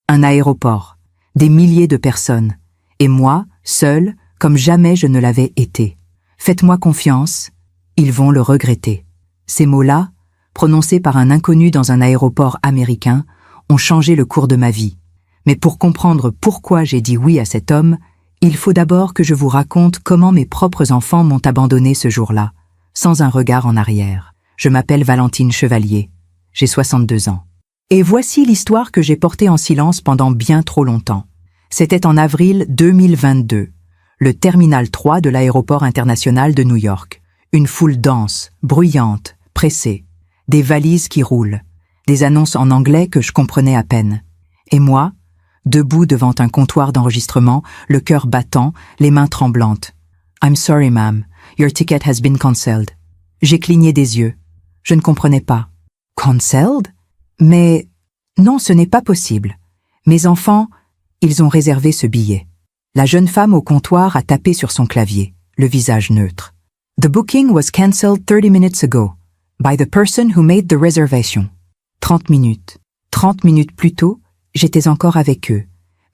Un aéroport, des milliers de personnes, et moi, seule, comme jamais je ne l'avais été. Faites-moi confiance, ils vont le regretter. Ces mots-là, prononcés par un inconnu dans un aéroport américain, ont changé le cours de ma vie. Mais pour comprendre pourquoi j'ai dit oui à cet homme, il faut d'abord que je vous raconte comment mes propres enfants m'ont abandonné ce jour-là, sans un regard en arrière. Je m'appelle Valentine Chevalier, j'ai 62 ans. Et voici l'histoire que j'ai portée en silence pendant bien trop longtemps. C'était en avril 2022, le terminal 3 de l'aéroport international de New York. Une foule dense, bruyante, pressée, des valises qui roulent, des annonces en anglais que je comprenais à peine. Et moi, debout devant un comptoir d'enregistrement, le cœur battant, les mains tremblantes. « I'm sorry, ma'am, your ticket has been cancelled. » J'ai cligné des yeux. Je ne comprenais pas. « Cancelled ?» Mais non, ce n'est pas possible. Mes enfants, ils ont réservé ce billet. La jeune femme au comptoir a tapé sur son clavier, le visage neutre. « The booking was cancelled 30 minutes ago, by the person who made the reservation. » 30 minutes. 30 minutes plus tôt, j'étais encore avec eux,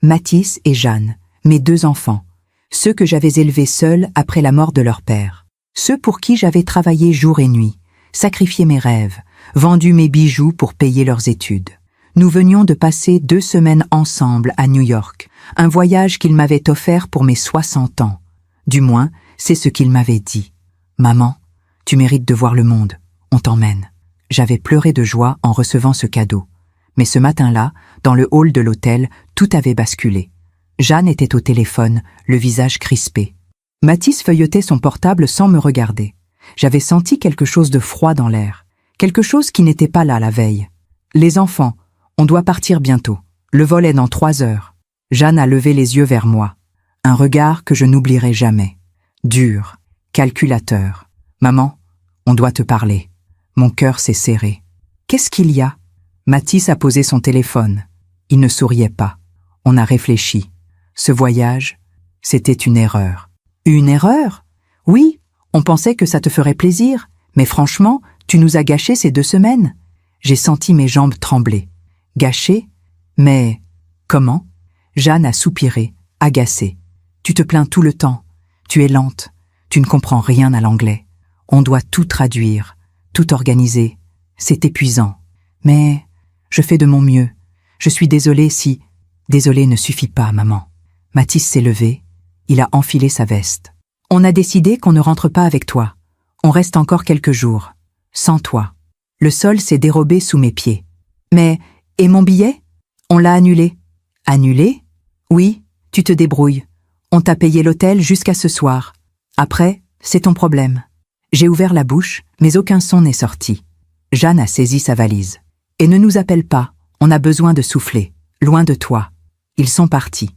Mathis et Jeanne, mes 2 enfants, ceux que j'avais élevés seuls après la mort de leur père, ceux pour qui j'avais travaillé jour et nuit, sacrifié mes rêves, vendu mes bijoux pour payer leurs études. Nous venions de passer 2 semaines ensemble à New York, un voyage qu'il m'avait offert pour mes 60 ans. Du moins, c'est ce qu'il m'avait dit. « Maman, tu mérites de voir le monde, on t'emmène. » J'avais pleuré de joie en recevant ce cadeau. Mais ce matin-là, dans le hall de l'hôtel, tout avait basculé. Jeanne était au téléphone, le visage crispé. Mathis feuilletait son portable sans me regarder. J'avais senti quelque chose de froid dans l'air, quelque chose qui n'était pas là la veille. « Les enfants, on doit partir bientôt. Le vol est dans 3 heures. » Jeanne a levé les yeux vers moi. Un regard que je n'oublierai jamais. Dur, calculateur. « Maman, on doit te parler. » Mon cœur s'est serré. « Qu'est-ce qu'il y a ?» Mathis a posé son téléphone. Il ne souriait pas. On a réfléchi. Ce voyage, c'était une erreur. Une erreur ? Oui, on pensait que ça te ferait plaisir, mais franchement, tu nous as gâché ces 2 semaines. J'ai senti mes jambes trembler. Gâché ? Mais comment ? Jeanne a soupiré, agacée. Tu te plains tout le temps. Tu es lente. Tu ne comprends rien à l'anglais. On doit tout traduire, tout organiser. C'est épuisant. Mais je fais de mon mieux. Je suis désolée si... Désolée ne suffit pas, maman. Mathis s'est levé. Il a enfilé sa veste. On a décidé qu'on ne rentre pas avec toi. On reste encore quelques jours. Sans toi. Le sol s'est dérobé sous mes pieds. Mais, et mon billet ? On l'a annulé. Annulé ? Oui, tu te débrouilles. On t'a payé l'hôtel jusqu'à ce soir. Après, c'est ton problème. J'ai ouvert la bouche, mais aucun son n'est sorti. Jeanne a saisi sa valise. Et ne nous appelle pas, on a besoin de souffler, loin de toi. Ils sont partis.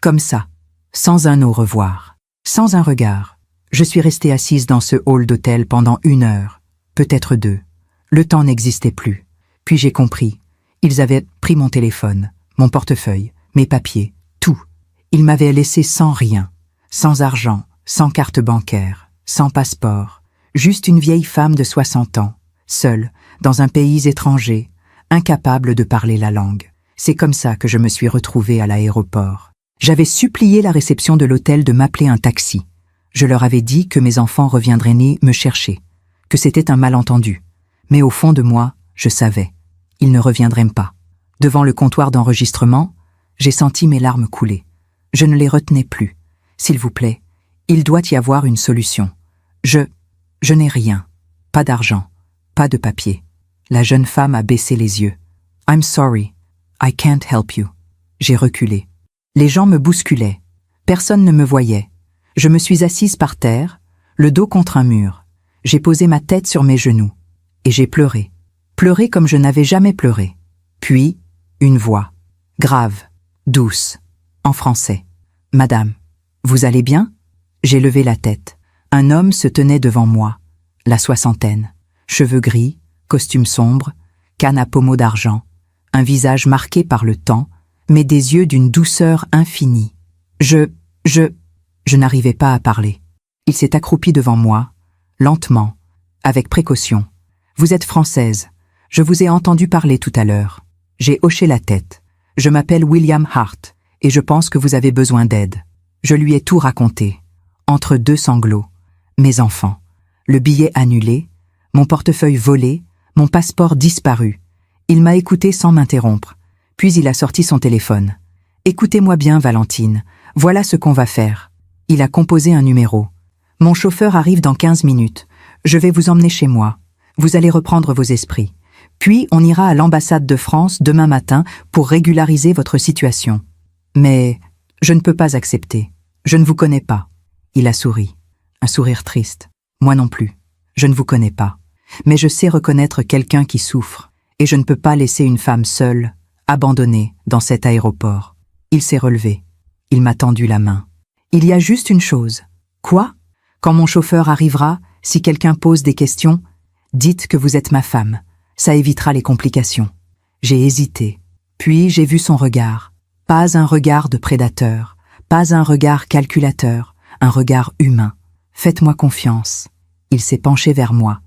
Comme ça, sans un au revoir, sans un regard. Je suis restée assise dans ce hall d'hôtel pendant 1 heure, peut-être 2. Le temps n'existait plus. Puis j'ai compris. Ils avaient pris mon téléphone, mon portefeuille, mes papiers, tout. Ils m'avaient laissé sans rien, sans argent, sans carte bancaire, sans passeport. Juste une vieille femme de 60 ans, seule, dans un pays étranger, incapable de parler la langue. C'est comme ça que je me suis retrouvée à l'aéroport. J'avais supplié la réception de l'hôtel de m'appeler un taxi. Je leur avais dit que mes enfants reviendraient me chercher, que c'était un malentendu. Mais au fond de moi, je savais. Ils ne reviendraient pas. Devant le comptoir d'enregistrement, j'ai senti mes larmes couler. Je ne les retenais plus. S'il vous plaît, il doit y avoir une solution. Je n'ai rien. Pas d'argent. Pas de papier. La jeune femme a baissé les yeux. « I'm sorry. I can't help you. » J'ai reculé. Les gens me bousculaient. Personne ne me voyait. Je me suis assise par terre, le dos contre un mur. J'ai posé ma tête sur mes genoux. Et j'ai pleuré. Pleuré comme je n'avais jamais pleuré. Puis, une voix. Grave. Douce. En français. « Madame, vous allez bien ?» J'ai levé la tête. Un homme se tenait devant moi. La soixantaine. Cheveux gris, costume sombre, canne à pommeau d'argent, un visage marqué par le temps, mais des yeux d'une douceur infinie. Je n'arrivais pas à parler. Il s'est accroupi devant moi, lentement, avec précaution. « Vous êtes française. Je vous ai entendu parler tout à l'heure. » J'ai hoché la tête. Je m'appelle William Hart, et je pense que vous avez besoin d'aide. » Je lui ai tout raconté, entre deux sanglots. Mes enfants, le billet annulé, mon portefeuille volé, mon passeport disparu. Il m'a écouté sans m'interrompre, puis il a sorti son téléphone. « Écoutez-moi bien, Valentine, voilà ce qu'on va faire. » Il a composé un numéro. « Mon chauffeur arrive dans 15 minutes. Je vais vous emmener chez moi. Vous allez reprendre vos esprits. Puis on ira à l'ambassade de France demain matin pour régulariser votre situation. Mais je ne peux pas accepter. Je ne vous connais pas. » Il a souri. Un sourire triste. Moi non plus. Je ne vous connais pas. Mais je sais reconnaître quelqu'un qui souffre. Et je ne peux pas laisser une femme seule, abandonnée, dans cet aéroport. Il s'est relevé. Il m'a tendu la main. « Il y a juste une chose. »« Quoi ? » ?»« Quand mon chauffeur arrivera, si quelqu'un pose des questions, dites que vous êtes ma femme. Ça évitera les complications. » J'ai hésité. Puis j'ai vu son regard. Pas un regard de prédateur, pas un regard calculateur, un regard humain. « Faites-moi confiance. » Il s'est penché vers moi,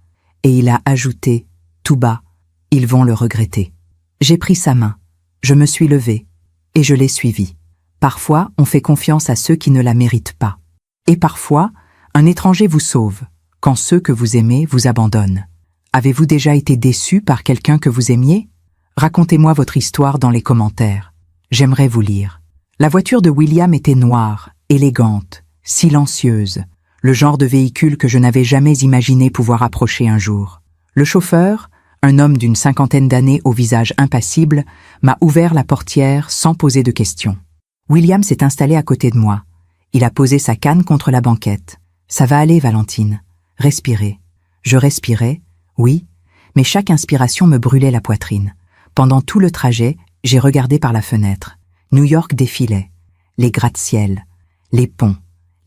et il a ajouté, tout bas, « Ils vont le regretter. » J'ai pris sa main. Je me suis levé, et je l'ai suivi. Parfois, on fait confiance à ceux qui ne la méritent pas. Et parfois, un étranger vous sauve, quand ceux que vous aimez vous abandonnent. Avez-vous déjà été déçu par quelqu'un que vous aimiez? Racontez-moi votre histoire dans les commentaires. J'aimerais vous lire. La voiture de William était noire, élégante, silencieuse, le genre de véhicule que je n'avais jamais imaginé pouvoir approcher un jour. Le chauffeur, un homme d'une 50aine d'années au visage impassible, m'a ouvert la portière sans poser de questions. William s'est installé à côté de moi. Il a posé sa canne contre la banquette. « Ça va aller, Valentine. Respirez. » Je respirais, oui, mais chaque inspiration me brûlait la poitrine. Pendant tout le trajet, j'ai regardé par la fenêtre. New York défilait. Les gratte-ciel, les ponts,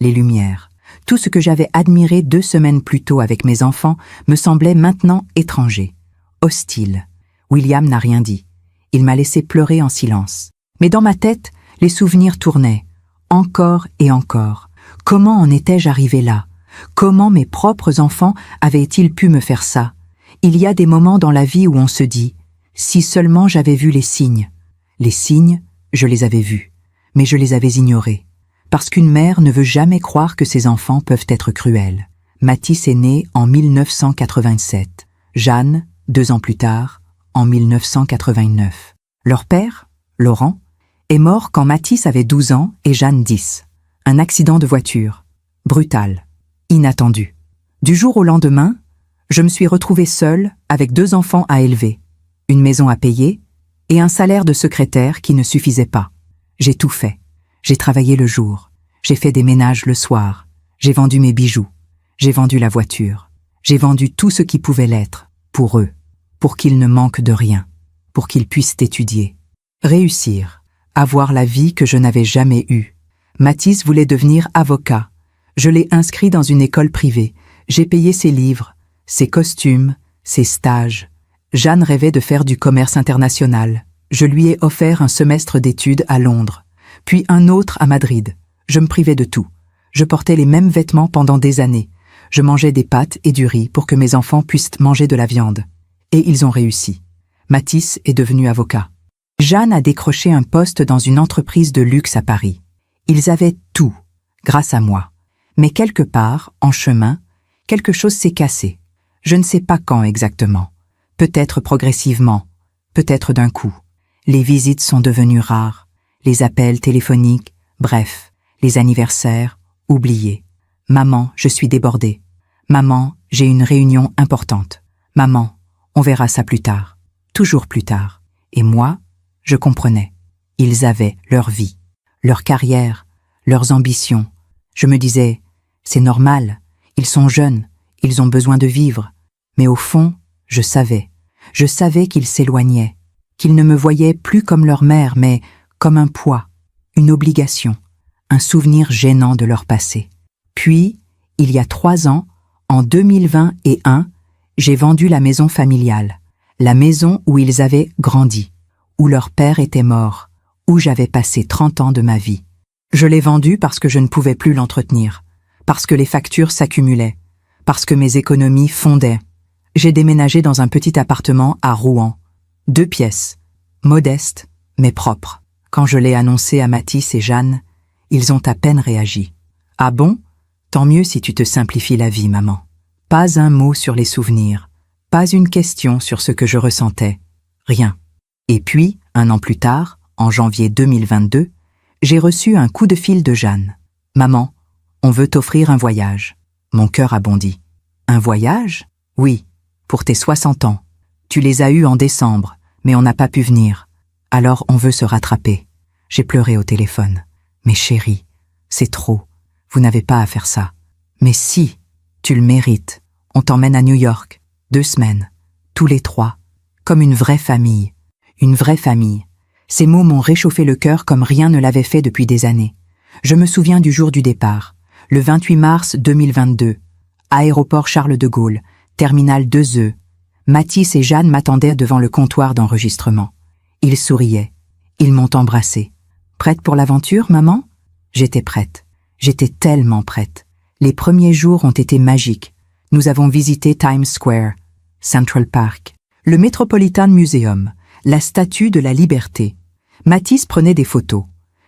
les lumières. Tout ce que j'avais admiré 2 semaines plus tôt avec mes enfants me semblait maintenant étranger, hostile. William n'a rien dit. Il m'a laissé pleurer en silence. Mais dans ma tête, les souvenirs tournaient, encore et encore. Comment en étais-je arrivé là? Comment mes propres enfants avaient-ils pu me faire ça? Il y a des moments dans la vie où on se dit « Si seulement j'avais vu les signes ». Les signes, je les avais vus, mais je les avais ignorés. Parce qu'une mère ne veut jamais croire que ses enfants peuvent être cruels. Mathis est né en 1987. Jeanne, 2 ans plus tard, en 1989. Leur père, Laurent, est mort quand Mathis avait 12 ans et Jeanne 10. Un accident de voiture. Brutal. Inattendu. Du jour au lendemain, je me suis retrouvée seule avec 2 enfants à élever, une maison à payer et un salaire de secrétaire qui ne suffisait pas. J'ai tout fait. J'ai travaillé le jour. J'ai fait des ménages le soir. J'ai vendu mes bijoux. J'ai vendu la voiture. J'ai vendu tout ce qui pouvait l'être, pour eux, pour qu'ils ne manquent de rien, pour qu'ils puissent étudier. Réussir, avoir la vie que je n'avais jamais eue. Mathis voulait devenir avocat. Je l'ai inscrit dans une école privée. J'ai payé ses livres, ses costumes, ses stages. Jeanne rêvait de faire du commerce international. Je lui ai offert un semestre d'études à Londres, puis un autre à Madrid. Je me privais de tout. Je portais les mêmes vêtements pendant des années. Je mangeais des pâtes et du riz pour que mes enfants puissent manger de la viande. Et ils ont réussi. Mathis est devenu avocat. Jeanne a décroché un poste dans une entreprise de luxe à Paris. Ils avaient tout, grâce à moi. Mais quelque part, en chemin, quelque chose s'est cassé. Je ne sais pas quand exactement. Peut-être progressivement, peut-être d'un coup. Les visites sont devenues rares, les appels téléphoniques, bref, les anniversaires, oubliés. Maman, je suis débordée. Maman, j'ai une réunion importante. Maman, on verra ça plus tard. Toujours plus tard. Et moi, je comprenais. Ils avaient leur vie, leur carrière, leurs ambitions. Je me disais, c'est normal, ils sont jeunes, ils ont besoin de vivre. Mais au fond, je savais qu'ils s'éloignaient, qu'ils ne me voyaient plus comme leur mère, mais comme un poids, une obligation, un souvenir gênant de leur passé. Puis, il y a 3 ans, en 2021, j'ai vendu la maison familiale, la maison où ils avaient grandi, où leur père était mort, où j'avais passé 30 ans de ma vie. Je l'ai vendue parce que je ne pouvais plus l'entretenir, parce que les factures s'accumulaient, parce que mes économies fondaient. J'ai déménagé dans un petit appartement à Rouen, 2 pièces, modeste, mais propre. Quand je l'ai annoncé à Mathis et Jeanne, ils ont à peine réagi. « Ah bon? Tant mieux si tu te simplifies la vie, maman. » Pas un mot sur les souvenirs, pas une question sur ce que je ressentais. Rien. Et puis, 1 an plus tard, en janvier 2022, j'ai reçu un coup de fil de Jeanne. « Maman, on veut t'offrir un voyage. » Mon cœur a bondi. « Un voyage? Oui, pour tes 60 ans. Tu les as eus en décembre, mais on n'a pas pu venir. Alors on veut se rattraper. » J'ai pleuré au téléphone. « Mais chérie, c'est trop. Vous n'avez pas à faire ça. »« Mais si, tu le mérites. On t'emmène à New York. 2 semaines. Tous les 3. Comme une vraie famille. Une vraie famille. » Ces mots m'ont réchauffé le cœur comme rien ne l'avait fait depuis des années. Je me souviens du jour du départ, le 28 mars 2022. Aéroport Charles de Gaulle, terminal 2E. Mathis et Jeanne m'attendaient devant le comptoir d'enregistrement. Ils souriaient. Ils m'ont embrassée. « Prête pour l'aventure, maman ?» J'étais prête. J'étais tellement prête. Les premiers jours ont été magiques. Nous avons visité Times Square, Central Park, le Metropolitan Museum, la Statue de la Liberté. Mathis prenait des photos.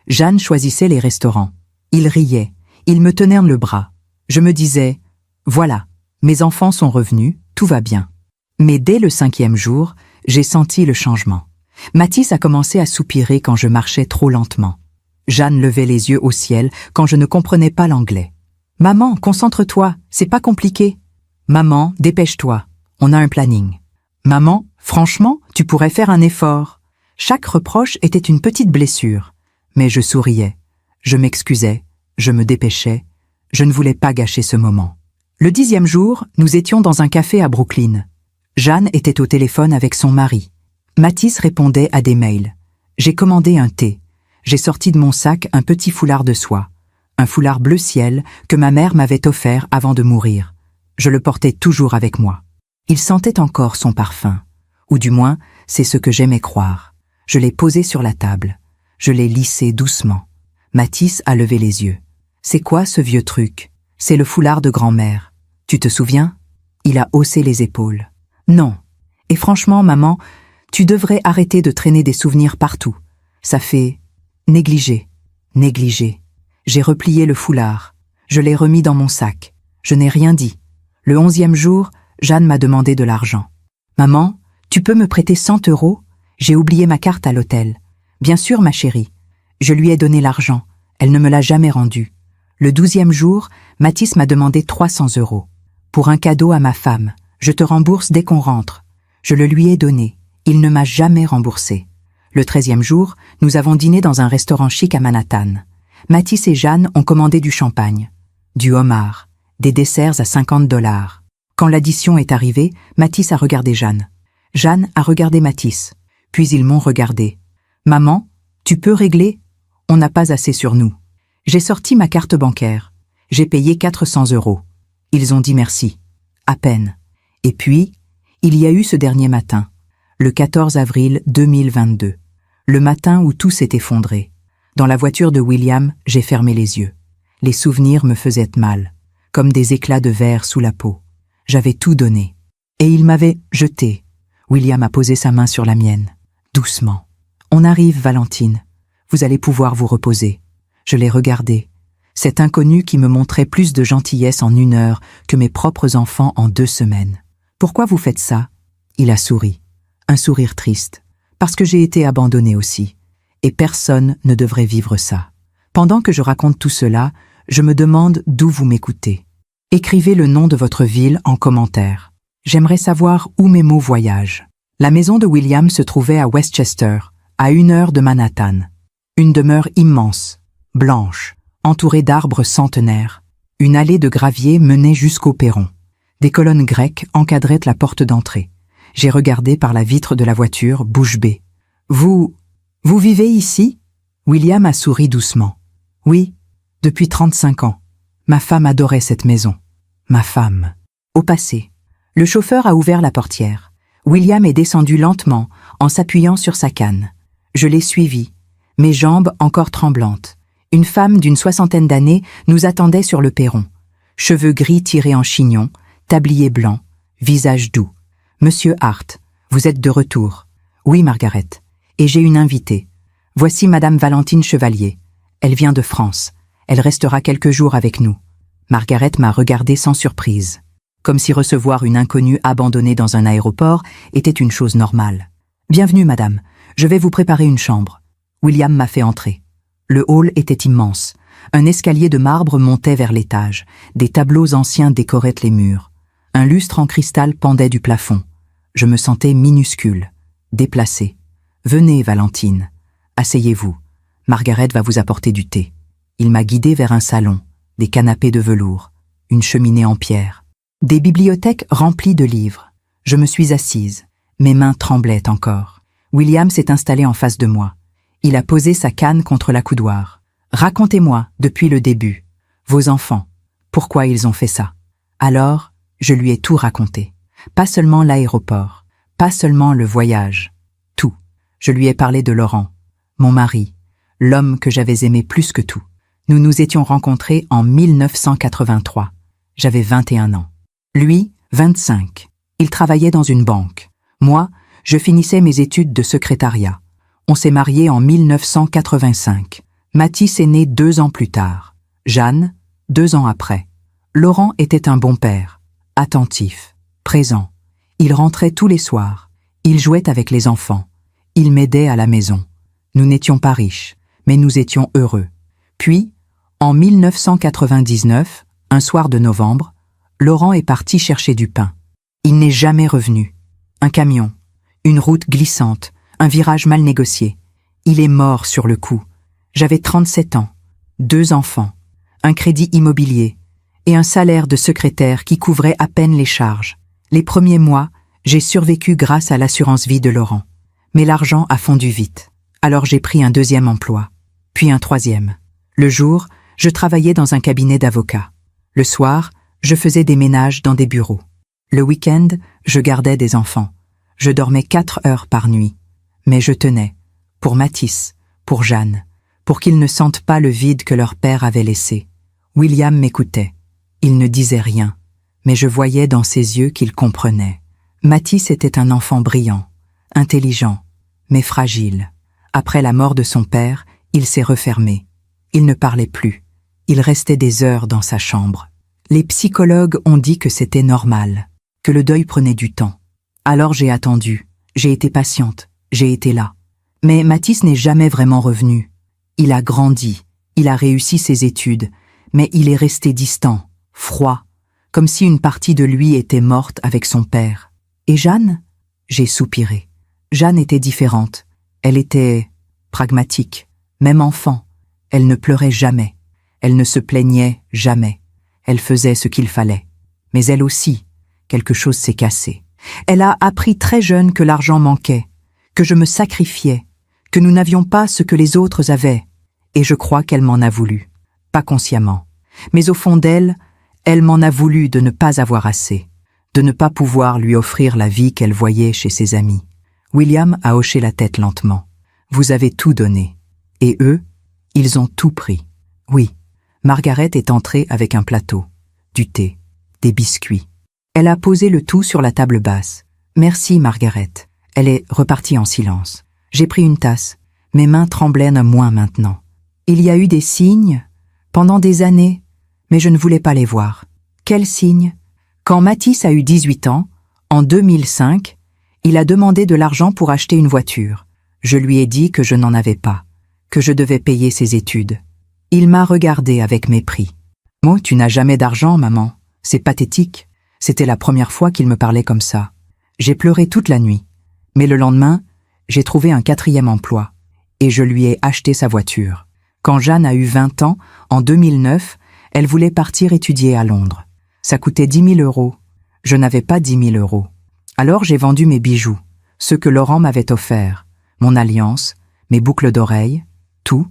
Jeanne choisissait les restaurants. Il riait. Il me tenait le bras. Je me disais, voilà, mes enfants sont revenus, tout va bien. Mais dès le 5e jour, j'ai senti le changement. Mathis a commencé à soupirer quand je marchais trop lentement. Jeanne levait les yeux au ciel quand je ne comprenais pas l'anglais. « Maman, concentre-toi, c'est pas compliqué. »« Maman, dépêche-toi, on a un planning. »« Maman, franchement, tu pourrais faire un effort. » Chaque reproche était une petite blessure. Mais je souriais, je m'excusais, je me dépêchais. Je ne voulais pas gâcher ce moment. Le 10e jour, nous étions dans un café à Brooklyn. Jeanne était au téléphone avec son mari. Mathis répondait à des mails. J'ai commandé un thé. J'ai sorti de mon sac un petit foulard de soie. Un foulard bleu ciel que ma mère m'avait offert avant de mourir. Je le portais toujours avec moi. Il sentait encore son parfum. Ou du moins, c'est ce que j'aimais croire. Je l'ai posé sur la table. Je l'ai lissé doucement. Mathis a levé les yeux. « C'est quoi ce vieux truc ? » « C'est le foulard de grand-mère. Tu te souviens ?» Il a haussé les épaules. « Non. Et franchement, maman, tu devrais arrêter de traîner des souvenirs partout. Ça fait... négligé. Négligé. » J'ai replié le foulard. Je l'ai remis dans mon sac. Je n'ai rien dit. Le 11e jour, Jeanne m'a demandé de l'argent. « Maman, tu peux me prêter 100 €? J'ai oublié ma carte à l'hôtel. »« Bien sûr, ma chérie. » Je lui ai donné l'argent. Elle ne me l'a jamais rendu. Le 12e jour, Mathis m'a demandé 300 €. « Pour un cadeau à ma femme. Je te rembourse dès qu'on rentre. » Je le lui ai donné. Il ne m'a jamais remboursé. Le 13e jour, nous avons dîné dans un restaurant chic à Manhattan. Mathis et Jeanne ont commandé du champagne, du homard, des desserts à 50 $. Quand l'addition est arrivée, Mathis a regardé Jeanne. Jeanne a regardé Mathis. Puis ils m'ont regardé. « Maman, tu peux régler? On n'a pas assez sur nous. » J'ai sorti ma carte bancaire. J'ai payé 400 €. Ils ont dit merci. À peine. Et puis, il y a eu ce dernier matin, le 14 avril 2022. Le matin où tout s'est effondré. Dans la voiture de William, j'ai fermé les yeux. Les souvenirs me faisaient mal, comme des éclats de verre sous la peau. J'avais tout donné. Et il m'avait jeté. William a posé sa main sur la mienne. Doucement. « On arrive, Valentine. Vous allez pouvoir vous reposer. » Je l'ai regardé. Cet inconnu qui me montrait plus de gentillesse en 1 heure que mes propres enfants en 2 semaines. « Pourquoi vous faites ça ?» Il a souri. Un sourire triste. Parce que j'ai été abandonnée aussi. Et personne ne devrait vivre ça. Pendant que je raconte tout cela, je me demande d'où vous m'écoutez. Écrivez le nom de votre ville en commentaire. J'aimerais savoir où mes mots voyagent. La maison de William se trouvait à Westchester, à 1 heure de Manhattan. Une demeure immense, blanche, entourée d'arbres centenaires. Une allée de gravier menait jusqu'au perron. Des colonnes grecques encadraient la porte d'entrée. J'ai regardé par la vitre de la voiture, bouche bée. « Vous vivez ici ?» William a souri doucement. « Oui, depuis 35 ans. Ma femme adorait cette maison. Ma femme. » Au passé. Le chauffeur a ouvert la portière. William est descendu lentement, en s'appuyant sur sa canne. Je l'ai suivi, mes jambes encore tremblantes. Une femme d'une 60aine d'années nous attendait sur le perron. Cheveux gris tirés en chignon, tablier blanc, visage doux. « Monsieur Hart, vous êtes de retour. »« Oui, Margaret. Et j'ai une invitée. Voici Madame Valentine Chevalier. Elle vient de France. Elle restera quelques jours avec nous. Margaret m'a regardé sans surprise, comme si recevoir une inconnue abandonnée dans un aéroport était une chose normale. Bienvenue, madame. Je vais vous préparer une chambre. William m'a fait entrer. Le hall était immense. Un escalier de marbre montait vers l'étage. Des tableaux anciens décoraient les murs. Un lustre en cristal pendait du plafond. Je me sentais minuscule, déplacée. Venez, Valentine. Asseyez-vous. Margaret va vous apporter du thé. Il m'a guidée vers un salon, des canapés de velours, une cheminée en pierre, des bibliothèques remplies de livres. Je me suis assise. Mes mains tremblaient encore. William s'est installé en face de moi. Il a posé sa canne contre la coudoir. Racontez-moi, depuis le début, vos enfants, pourquoi ils ont fait ça. Alors, je lui ai tout raconté. Pas seulement l'aéroport, pas seulement le voyage, tout. Je lui ai parlé de Laurent, mon mari, l'homme que j'avais aimé plus que tout. Nous nous étions rencontrés en 1983. J'avais 21 ans. Lui, 25. Il travaillait dans une banque. Moi, je finissais mes études de secrétariat. On s'est mariés en 1985. Mathis est né 2 ans plus tard. Jeanne, 2 ans après. Laurent était un bon père, attentif, présent. Il rentrait tous les soirs. Il jouait avec les enfants. Il m'aidait à la maison. Nous n'étions pas riches, mais nous étions heureux. Puis, en 1999, un soir de novembre, Laurent est parti chercher du pain. Il n'est jamais revenu. Un camion, une route glissante, un virage mal négocié. Il est mort sur le coup. J'avais 37 ans, 2 enfants, un crédit immobilier et un salaire de secrétaire qui couvrait à peine les charges. Les premiers mois, j'ai survécu grâce à l'assurance vie de Laurent. Mais l'argent a fondu vite. Alors j'ai pris un 2e emploi, puis un 3e. Le jour, je travaillais dans un cabinet d'avocats. Le soir, je faisais des ménages dans des bureaux. Le week-end, je gardais des enfants. Je dormais 4 heures par nuit. Mais je tenais, pour Mathis, pour Jeanne, pour qu'ils ne sentent pas le vide que leur père avait laissé. William m'écoutait. Il ne disait rien, mais je voyais dans ses yeux qu'il comprenait. Mathis était un enfant brillant, intelligent, mais fragile. Après la mort de son père, il s'est refermé. Il ne parlait plus. Il restait des heures dans sa chambre. Les psychologues ont dit que c'était normal, que le deuil prenait du temps. Alors j'ai attendu, j'ai été patiente, j'ai été là. Mais Mathis n'est jamais vraiment revenu. Il a grandi, il a réussi ses études, mais il est resté distant, froid, comme si une partie de lui était morte avec son père. Et Jeanne? J'ai soupiré. Jeanne était différente. Elle était pragmatique, même enfant. Elle ne pleurait jamais. Elle ne se plaignait jamais. Elle faisait ce qu'il fallait. Mais elle aussi, quelque chose s'est cassé. Elle a appris très jeune que l'argent manquait, que je me sacrifiais, que nous n'avions pas ce que les autres avaient. Et je crois qu'elle m'en a voulu. Pas consciemment. Mais au fond d'elle, elle m'en a voulu de ne pas avoir assez, de ne pas pouvoir lui offrir la vie qu'elle voyait chez ses amis. William a hoché la tête lentement. Vous avez tout donné. Et eux, ils ont tout pris. Oui. Margaret est entrée avec un plateau, du thé, des biscuits. Elle a posé le tout sur la table basse. Merci, Margaret. Elle est repartie en silence. J'ai pris une tasse. Mes mains tremblaient moins maintenant. Il y a eu des signes, pendant des années, mais je ne voulais pas les voir. Quels signes? Quand Mathis a eu 18 ans, en 2005, il a demandé de l'argent pour acheter une voiture. Je lui ai dit que je n'en avais pas, que je devais payer ses études. Il m'a regardé avec mépris. « Moi, tu n'as jamais d'argent, maman. C'est pathétique. » C'était la première fois qu'il me parlait comme ça. J'ai pleuré toute la nuit. Mais le lendemain, j'ai trouvé un 4e emploi. Et je lui ai acheté sa voiture. Quand Jeanne a eu 20 ans, en 2009, elle voulait partir étudier à Londres. Ça coûtait 10 000 €. Je n'avais pas 10 000 €. Alors j'ai vendu mes bijoux, ceux que Laurent m'avait offerts, mon alliance, mes boucles d'oreilles, tout.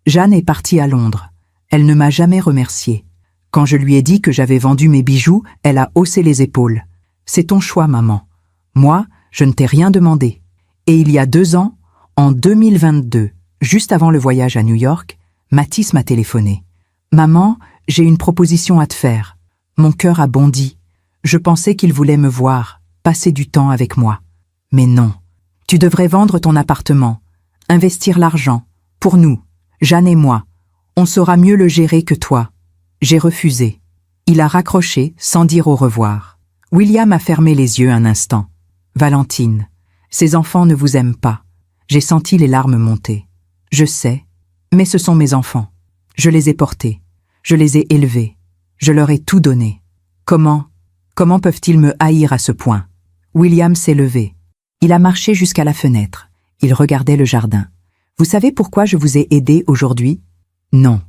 Jeanne est partie à Londres. Elle ne m'a jamais remerciée. Quand je lui ai dit que j'avais vendu mes bijoux, elle a haussé les épaules. « C'est ton choix, maman. Moi, je ne t'ai rien demandé. » Et il y a 2 ans, en 2022, juste avant le voyage à New York, Mathis m'a téléphoné. « Maman, j'ai une proposition à te faire. » Mon cœur a bondi. Je pensais qu'il voulait me voir, passer du temps avec moi. Mais non. Tu devrais vendre ton appartement. Investir l'argent. Pour nous, Jeanne et moi. On saura mieux le gérer que toi. J'ai refusé. Il a raccroché sans dire au revoir. William a fermé les yeux un instant. Valentine, ces enfants ne vous aiment pas. J'ai senti les larmes monter. Je sais, mais ce sont mes enfants. Je les ai portés. Je les ai élevés. Je leur ai tout donné. Comment peuvent-ils me haïr à ce point? William s'est levé. Il a marché jusqu'à la fenêtre. Il regardait le jardin. Vous savez pourquoi je vous ai aidé aujourd'hui? Non,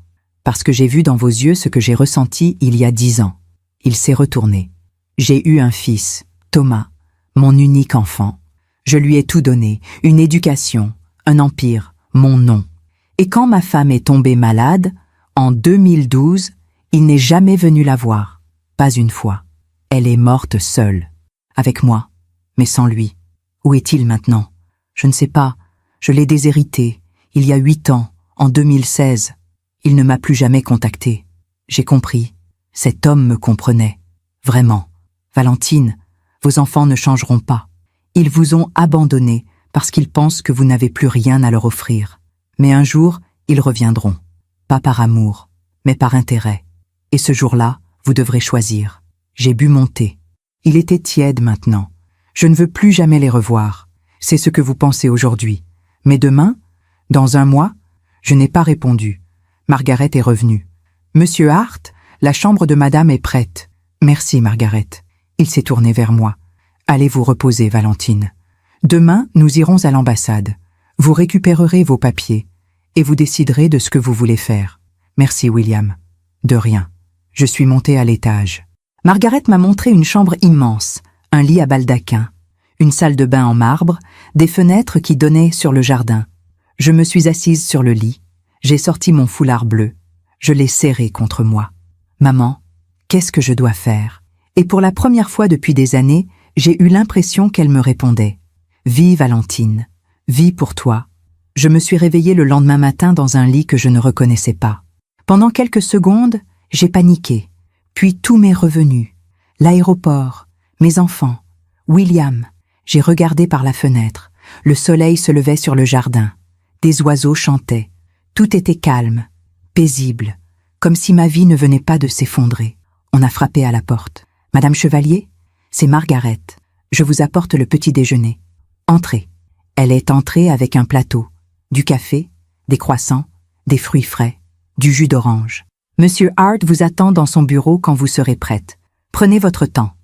parce que j'ai vu dans vos yeux ce que j'ai ressenti il y a 10 ans. Il s'est retourné. J'ai eu un fils, Thomas, mon unique enfant. Je lui ai tout donné, une éducation, un empire, mon nom. Et quand ma femme est tombée malade, en 2012, il n'est jamais venu la voir. Pas une fois. Elle est morte seule. Avec moi, mais sans lui. Où est-il maintenant? Je ne sais pas. Je l'ai déshérité, il y a 8 ans, en 2016. Il ne m'a plus jamais contacté. J'ai compris. Cet homme me comprenait. Vraiment. Valentine, vos enfants ne changeront pas. Ils vous ont abandonné parce qu'ils pensent que vous n'avez plus rien à leur offrir. Mais un jour, ils reviendront. Pas par amour, mais par intérêt. Et ce jour-là, vous devrez choisir. J'ai bu mon thé. Il était tiède maintenant. Je ne veux plus jamais les revoir. C'est ce que vous pensez aujourd'hui. Mais demain, dans un mois, je n'ai pas répondu. Margaret est revenue. Monsieur Hart, la chambre de madame est prête. Merci, Margaret. Il s'est tourné vers moi. Allez vous reposer, Valentine. Demain, nous irons à l'ambassade. Vous récupérerez vos papiers et vous déciderez de ce que vous voulez faire. Merci, William. De rien. Je suis montée à l'étage. Margaret m'a montré une chambre immense, un lit à baldaquin, une salle de bain en marbre, des fenêtres qui donnaient sur le jardin. Je me suis assise sur le lit. J'ai sorti mon foulard bleu. Je l'ai serré contre moi. Maman, qu'est-ce que je dois faire? Et pour la première fois depuis des années, j'ai eu l'impression qu'elle me répondait. Vis, Valentine. Vis pour toi. Je me suis réveillée le lendemain matin dans un lit que je ne reconnaissais pas. Pendant quelques secondes, j'ai paniqué. Puis tout m'est revenu. L'aéroport, mes enfants, William. J'ai regardé par la fenêtre. Le soleil se levait sur le jardin. Des oiseaux chantaient. Tout était calme, paisible, comme si ma vie ne venait pas de s'effondrer. On a frappé à la porte. Madame Chevalier, c'est Margaret. Je vous apporte le petit déjeuner. Entrez. Elle est entrée avec un plateau, du café, des croissants, des fruits frais, du jus d'orange. Monsieur Hart vous attend dans son bureau quand vous serez prête. Prenez votre temps.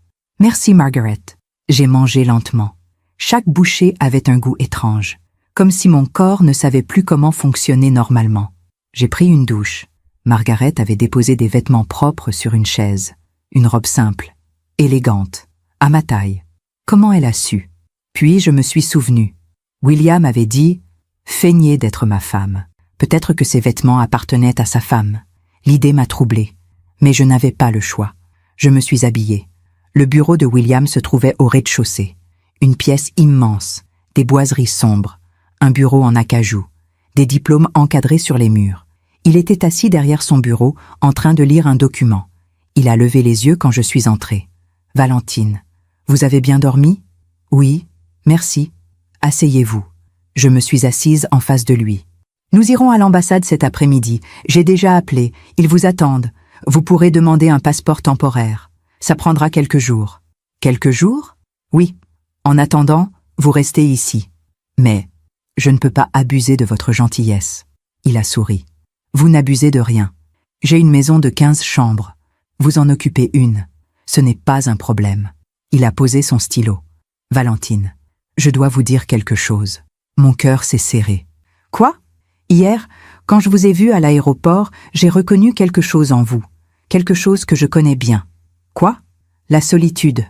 Merci, Margaret. J'ai mangé lentement. Chaque bouchée avait un goût étrange, comme si mon corps ne savait plus comment fonctionner normalement. J'ai pris une douche. Margaret avait déposé des vêtements propres sur une chaise. Une robe simple, élégante, à ma taille. Comment elle a su? Puis je me suis souvenu. William avait dit « Feignez d'être ma femme ». Peut-être que ces vêtements appartenaient à sa femme. L'idée m'a troublée, mais je n'avais pas le choix. Je me suis habillée. Le bureau de William se trouvait au rez-de-chaussée. Une pièce immense, des boiseries sombres, un bureau en acajou, des diplômes encadrés sur les murs. Il était assis derrière son bureau, en train de lire un document. Il a levé les yeux quand je suis entrée. « Valentine, vous avez bien dormi? »« Oui, merci. Asseyez-vous. » Je me suis assise en face de lui. « Nous irons à l'ambassade cet après-midi. J'ai déjà appelé. Ils vous attendent. Vous pourrez demander un passeport temporaire. Ça prendra quelques jours. » « Quelques jours? » « Oui. En attendant, vous restez ici. Mais je ne peux pas abuser de votre gentillesse. » Il a souri. « Vous n'abusez de rien. J'ai une maison de 15 chambres. Vous en occupez une. Ce n'est pas un problème. » Il a posé son stylo. « Valentine, je dois vous dire quelque chose. Mon cœur s'est serré. »« Quoi? Hier, quand je vous ai vu à l'aéroport, j'ai reconnu quelque chose en vous. Quelque chose que je connais bien. »« Quoi? » ?»« La solitude. »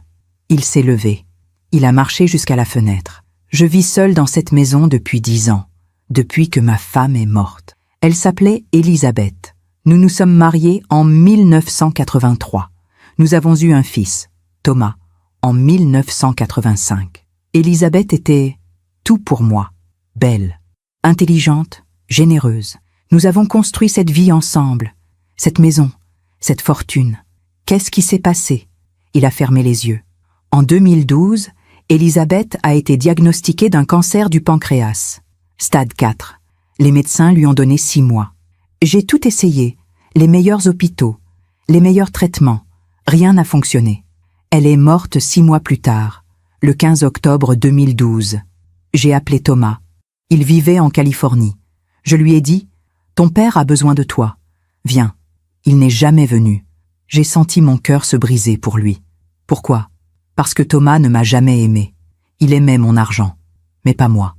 Il s'est levé. Il a marché jusqu'à la fenêtre. « Je vis seule dans cette maison depuis 10 ans, depuis que ma femme est morte. Elle s'appelait Elisabeth. Nous nous sommes mariés en 1983. Nous avons eu un fils, Thomas, en 1985. Elisabeth était tout pour moi. Belle, intelligente, généreuse. Nous avons construit cette vie ensemble, cette maison, cette fortune. Qu'est-ce qui s'est passé? Il a fermé les yeux. En 2012, Elisabeth a été diagnostiquée d'un cancer du pancréas. Stade 4. Les médecins lui ont donné 6 mois. J'ai tout essayé, les meilleurs hôpitaux, les meilleurs traitements. Rien n'a fonctionné. Elle est morte 6 mois plus tard, le 15 octobre 2012. J'ai appelé Thomas. Il vivait en Californie. Je lui ai dit « Ton père a besoin de toi. Viens. » Il n'est jamais venu. J'ai senti mon cœur se briser pour lui. Pourquoi? Parce que Thomas ne m'a jamais aimé. Il aimait mon argent, mais pas moi.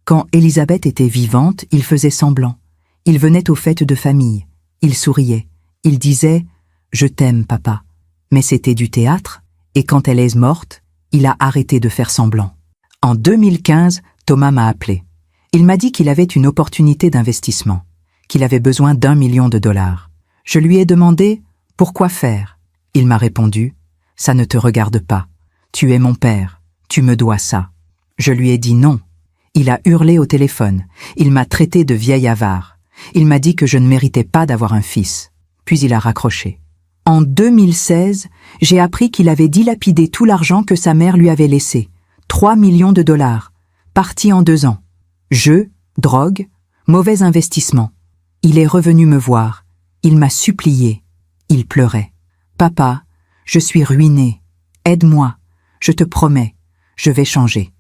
Quand Elisabeth était vivante, il faisait semblant. Il venait aux fêtes de famille. Il souriait. Il disait « Je t'aime, papa ». Mais c'était du théâtre, et quand elle est morte, il a arrêté de faire semblant. En 2015, Thomas m'a appelé. Il m'a dit qu'il avait une opportunité d'investissement, qu'il avait besoin d'1 million de dollars. Je lui ai demandé « Pourquoi faire ?» Il m'a répondu « Ça ne te regarde pas. Tu es mon père. Tu me dois ça. » Je lui ai dit non. Il a hurlé au téléphone. Il m'a traité de vieille avare. Il m'a dit que je ne méritais pas d'avoir un fils. Puis il a raccroché. En 2016, j'ai appris qu'il avait dilapidé tout l'argent que sa mère lui avait laissé. 3 millions de dollars. Parti en 2 ans. Jeux, drogue, mauvais investissement. Il est revenu me voir. Il m'a supplié. Il pleurait. « Papa, je suis ruiné. Aide-moi. Je te promets. Je vais changer. »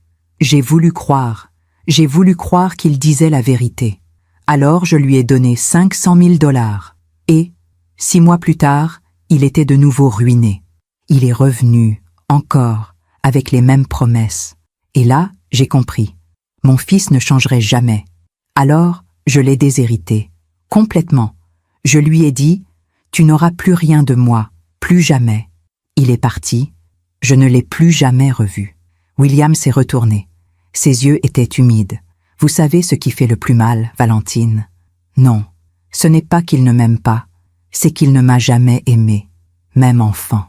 J'ai voulu croire. J'ai voulu croire qu'il disait la vérité. Alors je lui ai donné 500 000 dollars. Et, 6 mois plus tard, il était de nouveau ruiné. Il est revenu, encore, avec les mêmes promesses. Et là, j'ai compris. Mon fils ne changerait jamais. Alors, je l'ai déshérité. Complètement. Je lui ai dit, « Tu n'auras plus rien de moi, plus jamais. » Il est parti. Je ne l'ai plus jamais revu. William s'est retourné. Ses yeux étaient humides. Vous savez ce qui fait le plus mal, Valentine? Non, ce n'est pas qu'il ne m'aime pas, c'est qu'il ne m'a jamais aimé, même enfant.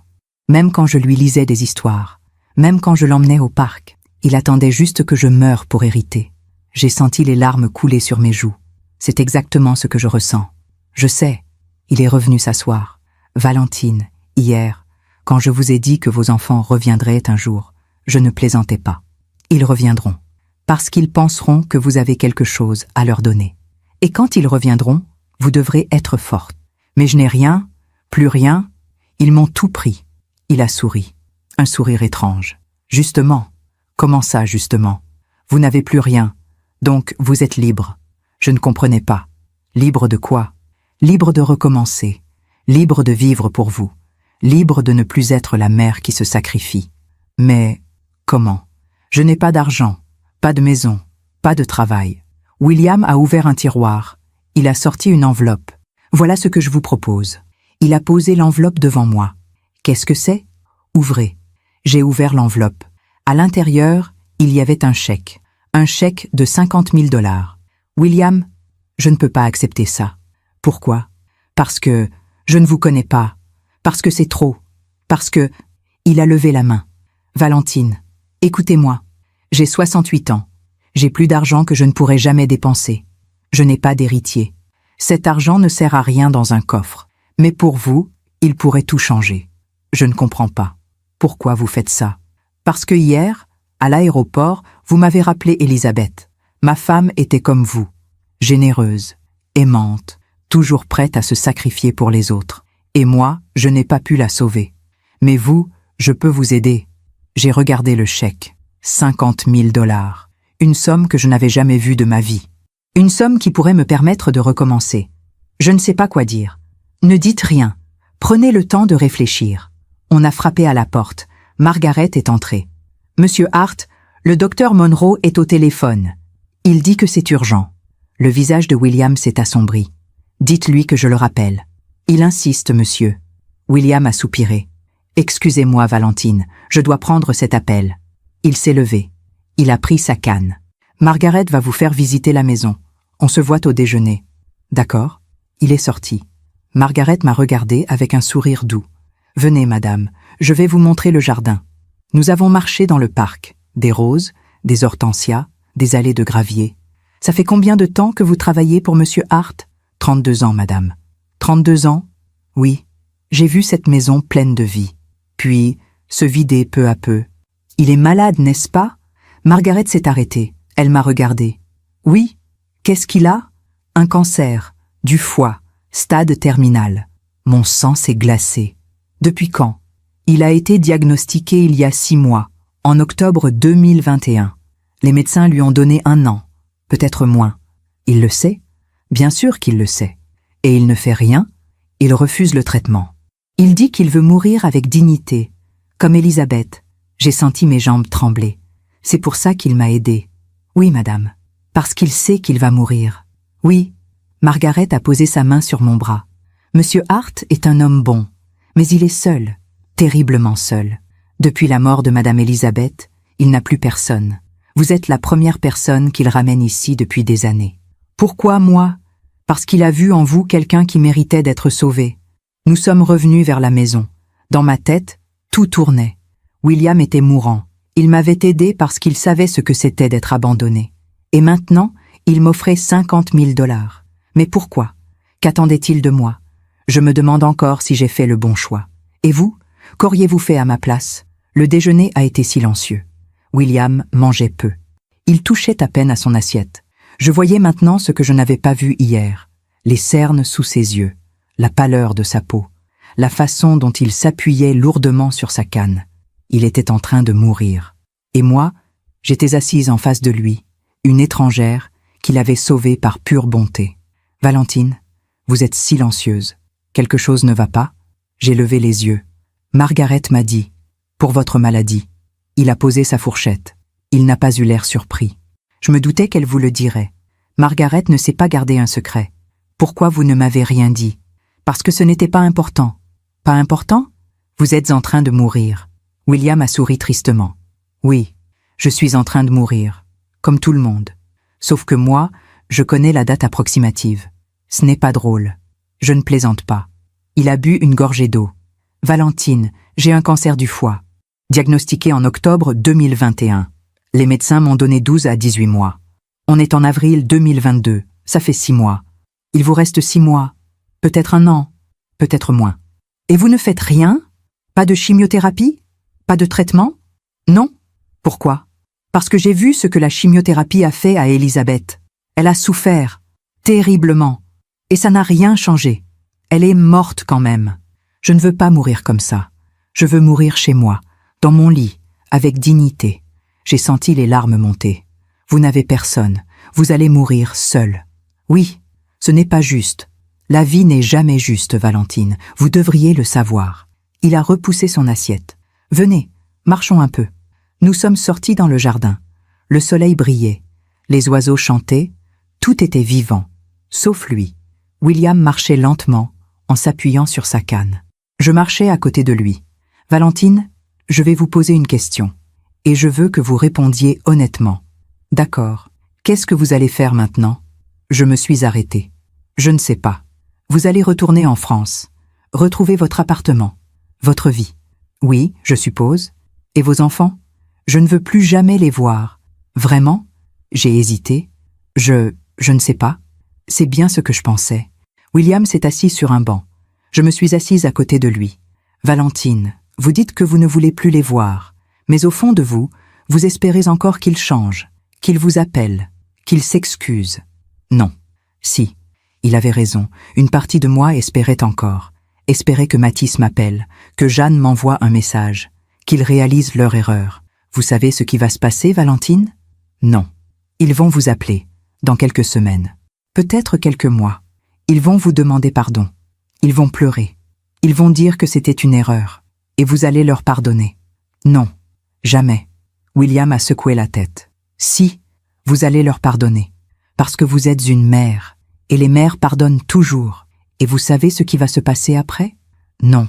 Même quand je lui lisais des histoires, même quand je l'emmenais au parc, il attendait juste que je meure pour hériter. J'ai senti les larmes couler sur mes joues. C'est exactement ce que je ressens. Je sais, il est revenu s'asseoir. Valentine, hier, quand je vous ai dit que vos enfants reviendraient un jour, je ne plaisantais pas. Ils reviendront, parce qu'ils penseront que vous avez quelque chose à leur donner. Et quand ils reviendront, vous devrez être forte. Mais je n'ai rien, plus rien, ils m'ont tout pris. Il a souri, un sourire étrange. Justement, comment ça justement? Vous n'avez plus rien, donc vous êtes libre. Je ne comprenais pas. Libre de quoi? Libre de recommencer, libre de vivre pour vous, libre de ne plus être la mère qui se sacrifie. Mais comment? Je n'ai pas d'argent, pas de maison, pas de travail. William a ouvert un tiroir. Il a sorti une enveloppe. Voilà ce que je vous propose. Il a posé l'enveloppe devant moi. Qu'est-ce que c'est? Ouvrez. J'ai ouvert l'enveloppe. À l'intérieur, il y avait un chèque de 50 000 dollars. William, je ne peux pas accepter ça. Pourquoi? Parce que je ne vous connais pas. Parce que c'est trop. Parce que... Il a levé la main. Valentine, écoutez-moi. J'ai 68 ans. J'ai plus d'argent que je ne pourrai jamais dépenser. Je n'ai pas d'héritier. Cet argent ne sert à rien dans un coffre. Mais pour vous, il pourrait tout changer. Je ne comprends pas. Pourquoi vous faites ça? Parce que hier, à l'aéroport, vous m'avez rappelé Elisabeth. Ma femme était comme vous. Généreuse, aimante, toujours prête à se sacrifier pour les autres. Et moi, je n'ai pas pu la sauver. Mais vous, je peux vous aider. J'ai regardé le chèque. 50 000 dollars. Une somme que je n'avais jamais vue de ma vie. Une somme qui pourrait me permettre de recommencer. Je ne sais pas quoi dire. Ne dites rien. Prenez le temps de réfléchir. On a frappé à la porte. Margaret est entrée. Monsieur Hart, le docteur Monroe est au téléphone. Il dit que c'est urgent. Le visage de William s'est assombri. Dites-lui que je le rappelle. Il insiste, monsieur. William a soupiré. Excusez-moi, Valentine, je dois prendre cet appel. Il s'est levé. Il a pris sa canne. Margaret va vous faire visiter la maison. On se voit au déjeuner. D'accord? Il est sorti. Margaret m'a regardé avec un sourire doux. Venez, madame, je vais vous montrer le jardin. Nous avons marché dans le parc. Des roses, des hortensias, des allées de gravier. Ça fait combien de temps que vous travaillez pour monsieur Hart? 32 ans, madame. 32 ans? Oui. J'ai vu cette maison pleine de vie. Puis, se vider peu à peu. Il est malade, n'est-ce pas? Margaret s'est arrêtée. Elle m'a regardée. Oui, Qu'est-ce qu'il a? Un cancer, du foie, stade terminal. Mon sang s'est glacé. Depuis quand? Il a été diagnostiqué il y a 6 mois, en octobre 2021. Les médecins lui ont donné 1 an, peut-être moins. Il le sait? Bien sûr qu'il le sait. Et il ne fait rien, il refuse le traitement. Il dit qu'il veut mourir avec dignité, comme Elisabeth. J'ai senti mes jambes trembler. C'est pour ça qu'il m'a aidée. Oui, madame. Parce qu'il sait qu'il va mourir. Oui. Margaret a posé sa main sur mon bras. Monsieur Hart est un homme bon, mais il est seul, terriblement seul. Depuis la mort de madame Elisabeth, il n'a plus personne. Vous êtes la première personne qu'il ramène ici depuis des années. Pourquoi moi? Parce qu'il a vu en vous quelqu'un qui méritait d'être sauvé. Nous sommes revenus vers la maison. Dans ma tête, tout tournait. William était mourant. Il m'avait aidé parce qu'il savait ce que c'était d'être abandonné. Et maintenant, il m'offrait 50 000 $. Mais pourquoi? Qu'attendait-il de moi? Je me demande encore si j'ai fait le bon choix. Et vous? Qu'auriez-vous fait à ma place? Le déjeuner a été silencieux. William mangeait peu. Il touchait à peine à son assiette. Je voyais maintenant ce que je n'avais pas vu hier. Les cernes sous ses yeux, la pâleur de sa peau, la façon dont il s'appuyait lourdement sur sa canne. Il était en train de mourir. Et moi, j'étais assise en face de lui, une étrangère qu'il avait sauvée par pure bonté. « Valentine, vous êtes silencieuse. Quelque chose ne va pas ?» J'ai levé les yeux. Margaret m'a dit « Pour votre maladie. » Il a posé sa fourchette. Il n'a pas eu l'air surpris. Je me doutais qu'elle vous le dirait. Margaret ne sait pas garder un secret. Pourquoi vous ne m'avez rien dit? Parce que ce n'était pas important. Pas important? Vous êtes en train de mourir. William a souri tristement. Oui, je suis en train de mourir, comme tout le monde. Sauf que moi, je connais la date approximative. Ce n'est pas drôle. Je ne plaisante pas. Il a bu une gorgée d'eau. Valentine, j'ai un cancer du foie. Diagnostiqué en octobre 2021. Les médecins m'ont donné 12 à 18 mois. On est en avril 2022, ça fait 6 mois. Il vous reste 6 mois, peut-être 1 an, peut-être moins. Et vous ne faites rien? Pas de chimiothérapie? Pas de traitement? Non. Pourquoi? Parce que j'ai vu ce que la chimiothérapie a fait à Elisabeth. Elle a souffert, terriblement. Et ça n'a rien changé. Elle est morte quand même. Je ne veux pas mourir comme ça. Je veux mourir chez moi, dans mon lit, avec dignité. J'ai senti les larmes monter. Vous n'avez personne. Vous allez mourir seul. Oui, ce n'est pas juste. La vie n'est jamais juste, Valentine. Vous devriez le savoir. Il a repoussé son assiette. Venez, marchons un peu. Nous sommes sortis dans le jardin. Le soleil brillait. Les oiseaux chantaient. Tout était vivant, sauf lui. William marchait lentement, en s'appuyant sur sa canne. Je marchais à côté de lui. Valentine, je vais vous poser une question. Et je veux que vous répondiez honnêtement. D'accord. Qu'est-ce que vous allez faire maintenant? Je me suis arrêtée. Je ne sais pas. Vous allez retourner en France. Retrouver votre appartement. Votre vie. Oui, je suppose. Et vos enfants? Je ne veux plus jamais les voir. Vraiment? J'ai hésité. Je ne sais pas. C'est bien ce que je pensais. William s'est assis sur un banc. Je me suis assise à côté de lui. Valentine, vous dites que vous ne voulez plus les voir. Mais au fond de vous, vous espérez encore qu'ils changent, qu'ils vous appellent, qu'ils s'excusent. Non. Si. Il avait raison. Une partie de moi espérait encore. Espérait que Mathis m'appelle, que Jeanne m'envoie un message, qu'ils réalisent leur erreur. Vous savez ce qui va se passer, Valentine? Non. Ils vont vous appeler, dans quelques semaines. Peut-être quelques mois. Ils vont vous demander pardon. Ils vont pleurer. Ils vont dire que c'était une erreur. Et vous allez leur pardonner. Non. Jamais. William a secoué la tête. Si, vous allez leur pardonner. Parce que vous êtes une mère. Et les mères pardonnent toujours. Et vous savez ce qui va se passer après? Non.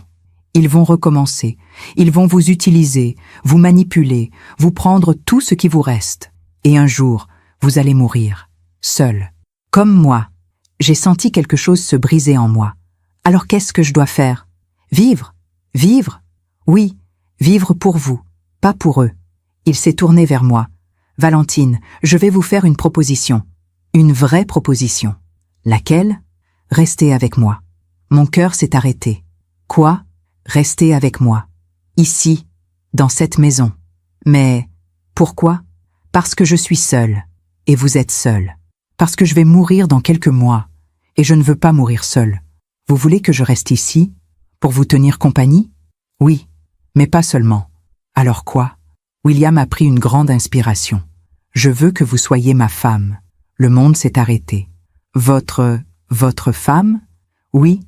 Ils vont recommencer. Ils vont vous utiliser, vous manipuler, vous prendre tout ce qui vous reste. Et un jour, vous allez mourir. Seul. Comme moi. J'ai senti quelque chose se briser en moi. Alors qu'est-ce que je dois faire? Vivre? Vivre? Oui, vivre pour vous, pas pour eux. Il s'est tourné vers moi. Valentine, je vais vous faire une proposition. Une vraie proposition. Laquelle? Restez avec moi. Mon cœur s'est arrêté. Quoi? Restez avec moi. Ici, dans cette maison. Mais pourquoi? Parce que je suis seule. Et vous êtes seule. Parce que je vais mourir dans quelques mois, et je ne veux pas mourir seule. Vous voulez que je reste ici, pour vous tenir compagnie? Oui, mais pas seulement. Alors quoi? William a pris une grande inspiration. Je veux que vous soyez ma femme. Le monde s'est arrêté. Votre femme? Oui,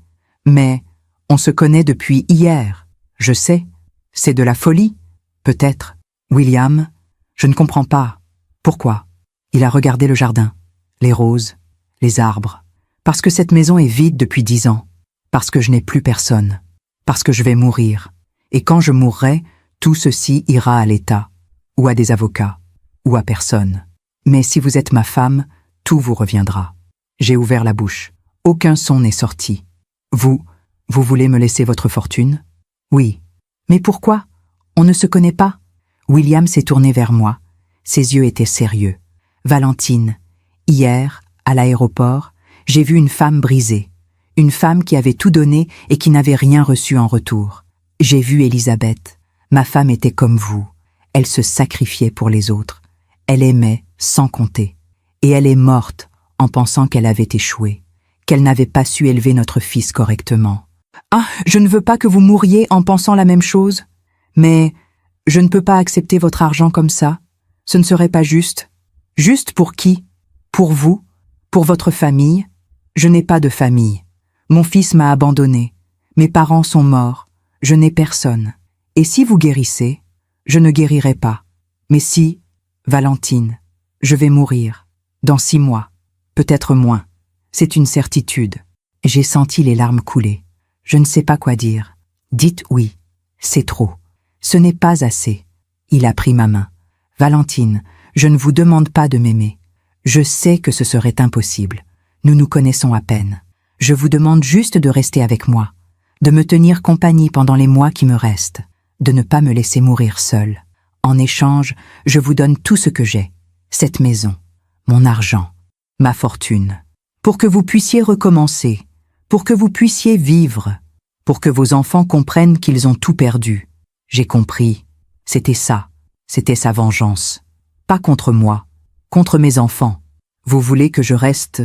mais on se connaît depuis hier. Je sais. C'est de la folie. Peut-être. William, je ne comprends pas. Pourquoi? Il a regardé le jardin, les roses, les arbres. Parce que cette maison est vide depuis 10 ans. Parce que je n'ai plus personne. Parce que je vais mourir. Et quand je mourrai, tout ceci ira à l'État, ou à des avocats, ou à personne. Mais si vous êtes ma femme, tout vous reviendra. J'ai ouvert la bouche. Aucun son n'est sorti. Vous voulez me laisser votre fortune? Oui. Mais pourquoi? On ne se connaît pas. William s'est tourné vers moi. Ses yeux étaient sérieux. Valentine, hier, à l'aéroport, j'ai vu une femme brisée. Une femme qui avait tout donné et qui n'avait rien reçu en retour. J'ai vu Elisabeth. Ma femme était comme vous. Elle se sacrifiait pour les autres. Elle aimait sans compter. Et elle est morte en pensant qu'elle avait échoué, qu'elle n'avait pas su élever notre fils correctement. Ah, je ne veux pas que vous mouriez en pensant la même chose. Mais je ne peux pas accepter votre argent comme ça. Ce ne serait pas juste. Juste pour qui? Pour vous? Pour votre famille? Je n'ai pas de famille. Mon fils m'a abandonné. Mes parents sont morts. Je n'ai personne. Et si vous guérissez, je ne guérirai pas. Mais si, Valentine, je vais mourir. Dans 6 mois. Peut-être moins. C'est une certitude. J'ai senti les larmes couler. Je ne sais pas quoi dire. Dites oui. C'est trop. Ce n'est pas assez. Il a pris ma main. Valentine, je ne vous demande pas de m'aimer. Je sais que ce serait impossible. Nous nous connaissons à peine. Je vous demande juste de rester avec moi, de me tenir compagnie pendant les mois qui me restent, de ne pas me laisser mourir seule. En échange, je vous donne tout ce que j'ai, cette maison, mon argent, ma fortune, pour que vous puissiez recommencer, pour que vous puissiez vivre, pour que vos enfants comprennent qu'ils ont tout perdu. J'ai compris. C'était ça. C'était sa vengeance. Pas contre moi, contre mes enfants. Vous voulez que je reste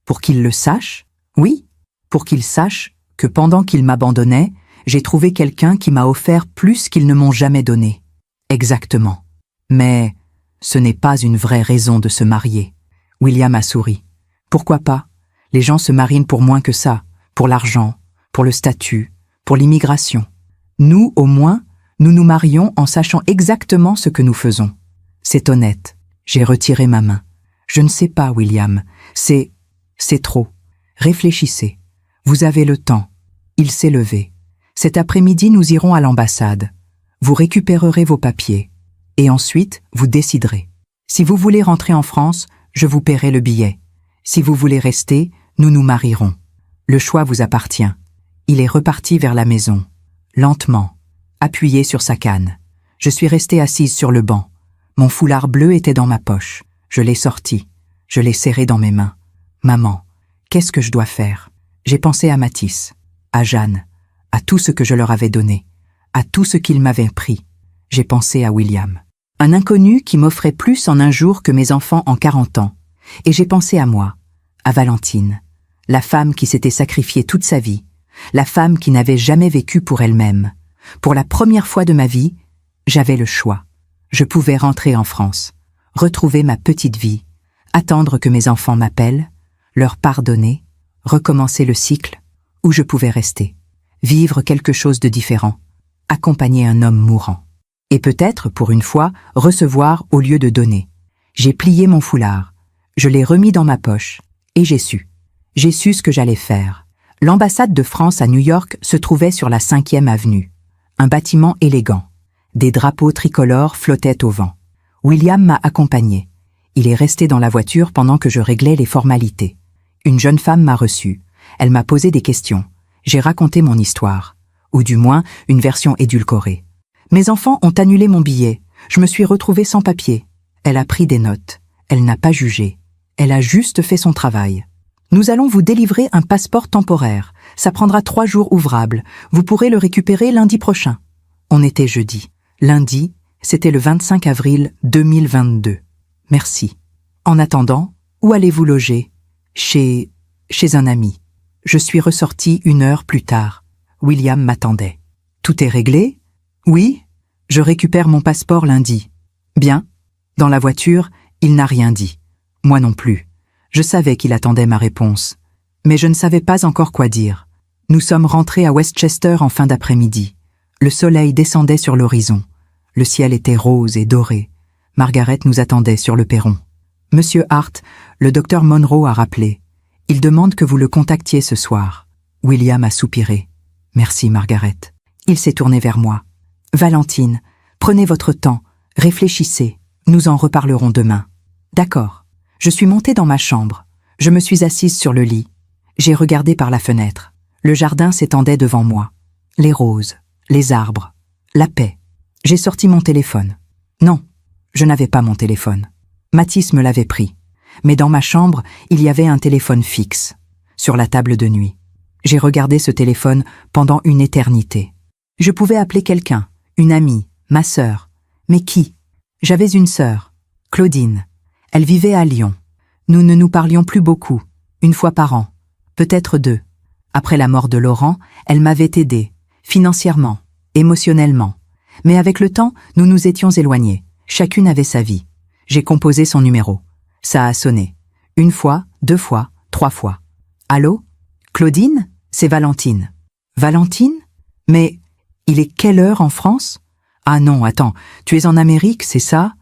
pour qu'ils le sachent? Oui, pour qu'ils sachent que pendant qu'ils m'abandonnaient, j'ai trouvé quelqu'un qui m'a offert plus qu'ils ne m'ont jamais donné. Exactement. Mais ce n'est pas une vraie raison de se marier. William a souri. Pourquoi pas? Les gens se marient pour moins que ça, pour l'argent, pour le statut, pour l'immigration. Nous, au moins, nous nous marions en sachant exactement ce que nous faisons. C'est honnête. J'ai retiré ma main. Je ne sais pas, William. C'est trop. Réfléchissez. Vous avez le temps. Il s'est levé. Cet après-midi, nous irons à l'ambassade. Vous récupérerez vos papiers. Et ensuite, vous déciderez. Si vous voulez rentrer en France, je vous paierai le billet. Si vous voulez rester, nous nous marierons. Le choix vous appartient. Il est reparti vers la maison. Lentement. Appuyé sur sa canne. Je suis restée assise sur le banc. Mon foulard bleu était dans ma poche. Je l'ai sorti. Je l'ai serré dans mes mains. Maman, qu'est-ce que je dois faire? J'ai pensé à Mathis, à Jeanne, à tout ce que je leur avais donné, à tout ce qu'ils m'avaient pris. J'ai pensé à William. Un inconnu qui m'offrait plus en un jour que mes enfants en 40 ans. Et j'ai pensé à moi, à Valentine, la femme qui s'était sacrifiée toute sa vie, la femme qui n'avait jamais vécu pour elle-même. Pour la première fois de ma vie, j'avais le choix. Je pouvais rentrer en France, retrouver ma petite vie, attendre que mes enfants m'appellent, leur pardonner, recommencer le cycle, ou je pouvais rester, vivre quelque chose de différent, accompagner un homme mourant. Et peut-être, pour une fois, recevoir au lieu de donner. J'ai plié mon foulard, je l'ai remis dans ma poche, et j'ai su. J'ai su ce que j'allais faire. L'ambassade de France à New York se trouvait sur la 5e avenue. Un bâtiment élégant. Des drapeaux tricolores flottaient au vent. William m'a accompagné. Il est resté dans la voiture pendant que je réglais les formalités. Une jeune femme m'a reçu. Elle m'a posé des questions. J'ai raconté mon histoire. Ou du moins, une version édulcorée. Mes enfants ont annulé mon billet. Je me suis retrouvée sans papier. Elle a pris des notes. Elle n'a pas jugé. Elle a juste fait son travail. Nous allons vous délivrer un passeport temporaire. Ça prendra 3 jours ouvrables. Vous pourrez le récupérer lundi prochain. On était jeudi. Lundi, c'était le 25 avril 2022. Merci. En attendant, Où allez-vous loger? Chez un ami. Je suis ressorti 1 heure plus tard. William m'attendait. Tout est réglé? Oui. Je récupère mon passeport lundi. Bien. Dans la voiture, il n'a rien dit. Moi non plus. Je savais qu'il attendait ma réponse. Mais je ne savais pas encore quoi dire. Nous sommes rentrés à Westchester en fin d'après-midi. Le soleil descendait sur l'horizon. Le ciel était rose et doré. Margaret nous attendait sur le perron. Monsieur Hart, le docteur Monroe a rappelé. Il demande que vous le contactiez ce soir. William a soupiré. Merci, Margaret. Il s'est tourné vers moi. Valentine, prenez votre temps, réfléchissez. Nous en reparlerons demain. D'accord. Je suis montée dans ma chambre. Je me suis assise sur le lit. J'ai regardé par la fenêtre. Le jardin s'étendait devant moi. Les roses, les arbres, la paix. J'ai sorti mon téléphone. Non, je n'avais pas mon téléphone. Mathis me l'avait pris. Mais dans ma chambre, il y avait un téléphone fixe, sur la table de nuit. J'ai regardé ce téléphone pendant une éternité. Je pouvais appeler quelqu'un, une amie, ma sœur. Mais qui? J'avais une sœur, Claudine. Elle vivait à Lyon. Nous ne nous parlions plus beaucoup, 1 fois par an, peut-être 2. Après la mort de Laurent, elle m'avait aidé, financièrement, émotionnellement. Mais avec le temps, nous nous étions éloignés. Chacune avait sa vie. J'ai composé son numéro. Ça a sonné. 1 fois, 2 fois, 3 fois. Allô? Claudine? C'est Valentine. Valentine? Mais il est quelle heure en France? Ah non, attends, tu es en Amérique, c'est ça?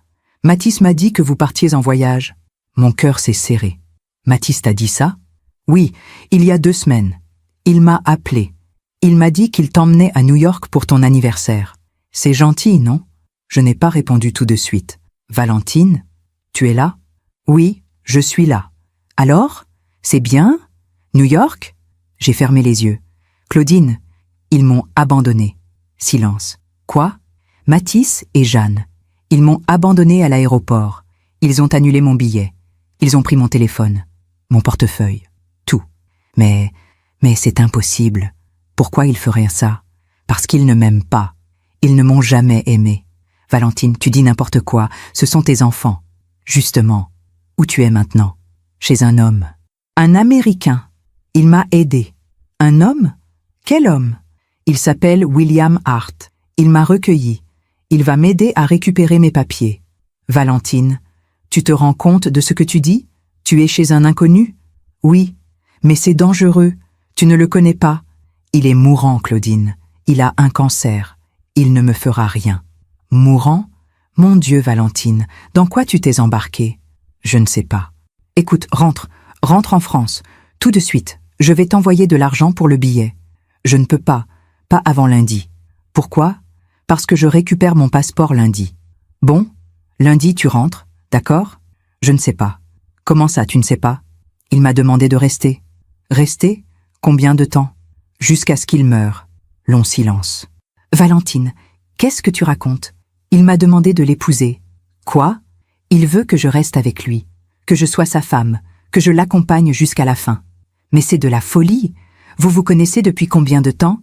Mathis m'a dit que vous partiez en voyage. Mon cœur s'est serré. Mathis t'a dit ça? Oui, il y a 2 semaines. Il m'a appelé. Il m'a dit qu'il t'emmenait à New York pour ton anniversaire. C'est gentil, non? Je n'ai pas répondu tout de suite. Valentine? Tu es là? Oui, je suis là. Alors? C'est bien? New York? J'ai fermé les yeux. Claudine, ils m'ont abandonné. Silence. Quoi? Mathis et Jeanne. Ils m'ont abandonné à l'aéroport. Ils ont annulé mon billet. Ils ont pris mon téléphone, mon portefeuille, tout. Mais c'est impossible. Pourquoi ils feraient ça? Parce qu'ils ne m'aiment pas. Ils ne m'ont jamais aimé. Valentine, tu dis n'importe quoi. Ce sont tes enfants. Justement. Où tu es maintenant? Chez un homme. Un Américain. Il m'a aidé. Un homme? Quel homme? Il s'appelle William Hart. Il m'a recueilli. Il va m'aider à récupérer mes papiers. Valentine, tu te rends compte de ce que tu dis? Tu es chez un inconnu? Oui, mais c'est dangereux. Tu ne le connais pas. Il est mourant, Claudine. Il a un cancer. Il ne me fera rien. Mourant? Mon Dieu, Valentine, dans quoi tu t'es embarquée? Je ne sais pas. Écoute, rentre en France, tout de suite. Je vais t'envoyer de l'argent pour le billet. Je ne peux pas avant lundi. Pourquoi? Parce que je récupère mon passeport lundi. Bon, lundi tu rentres, d'accord? Je ne sais pas. Comment ça, tu ne sais pas? Il m'a demandé de rester. Rester? Combien de temps? Jusqu'à ce qu'il meure. Long silence. Valentine, qu'est-ce que tu racontes? Il m'a demandé de l'épouser. Quoi? Il veut que je reste avec lui, que je sois sa femme, que je l'accompagne jusqu'à la fin. Mais c'est de la folie. Vous vous connaissez depuis combien de temps?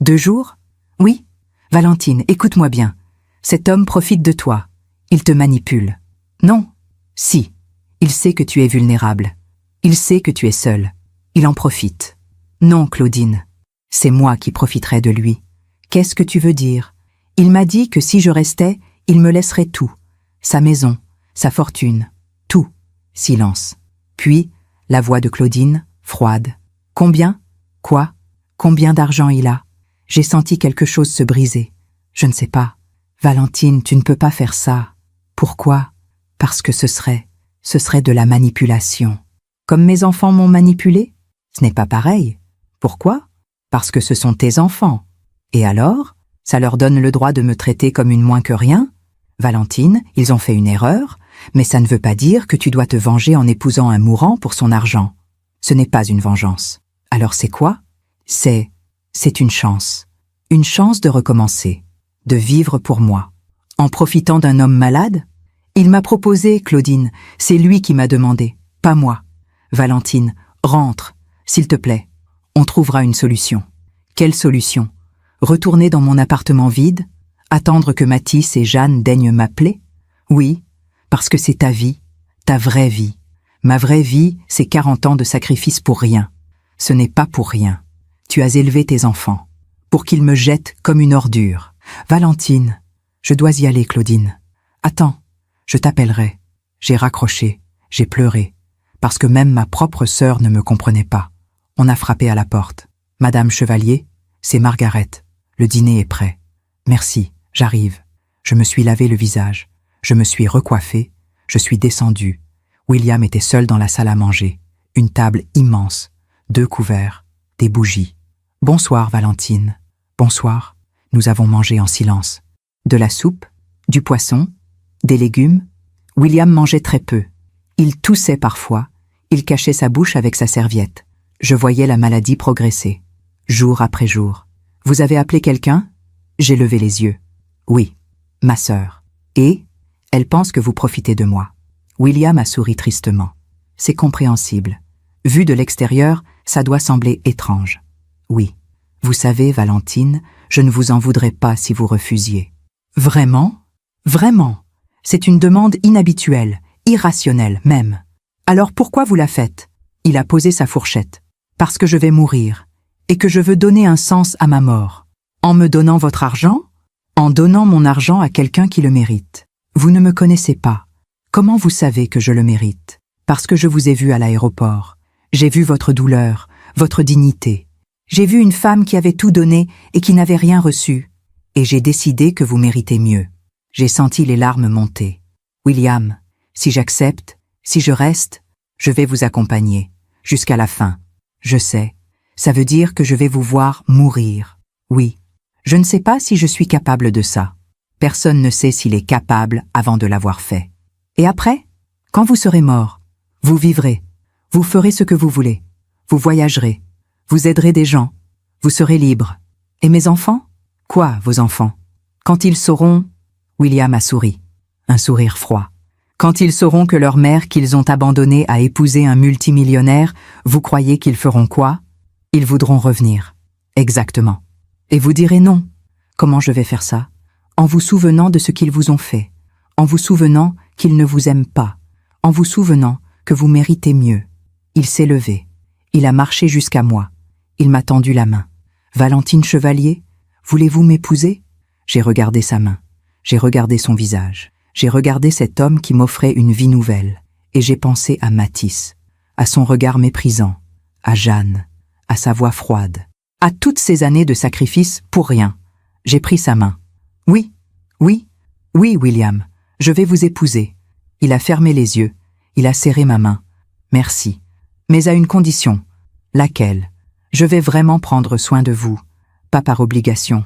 2 jours? Oui. Valentine, écoute-moi bien. Cet homme profite de toi. Il te manipule. Non. Si. Il sait que tu es vulnérable. Il sait que tu es seule. Il en profite. Non, Claudine. C'est moi qui profiterai de lui. Qu'est-ce que tu veux dire? Il m'a dit que si je restais, il me laisserait tout. Sa maison, sa fortune, tout. Silence. Puis, la voix de Claudine, froide. Combien? Quoi? Combien d'argent il a? J'ai senti quelque chose se briser. Je ne sais pas. Valentine, tu ne peux pas faire ça. Pourquoi? Parce que ce serait de la manipulation. Comme mes enfants m'ont manipulé? Ce n'est pas pareil. Pourquoi? Parce que ce sont tes enfants. Et alors? Ça leur donne le droit de me traiter comme une moins que rien? Valentine, ils ont fait une erreur, mais ça ne veut pas dire que tu dois te venger en épousant un mourant pour son argent. Ce n'est pas une vengeance. Alors c'est quoi? C'est une chance. Une chance de recommencer, de vivre pour moi. En profitant d'un homme malade? Il m'a proposé, Claudine, c'est lui qui m'a demandé, pas moi. Valentine, rentre, s'il te plaît. On trouvera une solution. Quelle solution? Retourner dans mon appartement vide? Attendre que Mathis et Jeanne daignent m'appeler? Oui, parce que c'est ta vie, ta vraie vie. Ma vraie vie, c'est 40 ans de sacrifice pour rien. Ce n'est pas pour rien. Tu as élevé tes enfants, pour qu'ils me jettent comme une ordure. Valentine, je dois y aller, Claudine. Attends, je t'appellerai. J'ai raccroché, j'ai pleuré, parce que même ma propre sœur ne me comprenait pas. On a frappé à la porte. Madame Chevalier, c'est Margaret. Le dîner est prêt. Merci, j'arrive. Je me suis lavé le visage. Je me suis recoiffé. Je suis descendu. William était seul dans la salle à manger. Une table immense. 2 couverts. Des bougies. Bonsoir, Valentine. Bonsoir. Nous avons mangé en silence. De la soupe, du poisson, des légumes. William mangeait très peu. Il toussait parfois. Il cachait sa bouche avec sa serviette. Je voyais la maladie progresser. Jour après jour. Vous avez appelé quelqu'un? J'ai levé les yeux. Oui, ma sœur. Et elle pense que vous profitez de moi. William a souri tristement. C'est compréhensible. Vu de l'extérieur, ça doit sembler étrange. Oui. Vous savez, Valentine, je ne vous en voudrais pas si vous refusiez. Vraiment? Vraiment. C'est une demande inhabituelle, irrationnelle même. Alors pourquoi vous la faites? Il a posé sa fourchette. Parce que je vais mourir, et que je veux donner un sens à ma mort. En me donnant votre argent? En donnant mon argent à quelqu'un qui le mérite. Vous ne me connaissez pas. Comment vous savez que je le mérite? Parce que je vous ai vu à l'aéroport. J'ai vu votre douleur, votre dignité. J'ai vu une femme qui avait tout donné et qui n'avait rien reçu. Et j'ai décidé que vous méritez mieux. J'ai senti les larmes monter. William, si j'accepte, si je reste, je vais vous accompagner, jusqu'à la fin. Je sais, ça veut dire que je vais vous voir mourir. Oui, je ne sais pas si je suis capable de ça. Personne ne sait s'il est capable avant de l'avoir fait. Et après, quand vous serez mort, vous vivrez, vous ferez ce que vous voulez, vous voyagerez, vous aiderez des gens, vous serez libre. Et mes enfants? Quoi, vos enfants? Quand ils sauront... William a souri, un sourire froid. Quand ils sauront que leur mère qu'ils ont abandonnée a épousé un multimillionnaire, vous croyez qu'ils feront quoi? Ils voudront revenir. Exactement. Et vous direz non. Comment je vais faire ça? En vous souvenant de ce qu'ils vous ont fait, en vous souvenant qu'ils ne vous aiment pas, en vous souvenant que vous méritez mieux. Il s'est levé. Il a marché jusqu'à moi. Il m'a tendu la main. Valentine Chevalier, voulez-vous m'épouser? J'ai regardé sa main. J'ai regardé son visage. J'ai regardé cet homme qui m'offrait une vie nouvelle. Et j'ai pensé à Mathis, à son regard méprisant, à Jeanne, à sa voix froide, à toutes ces années de sacrifice pour rien. J'ai pris sa main. Oui, oui, oui, William, je vais vous épouser. Il a fermé les yeux. Il a serré ma main. Merci. Mais à une condition. Laquelle? Je vais vraiment prendre soin de vous. Pas par obligation,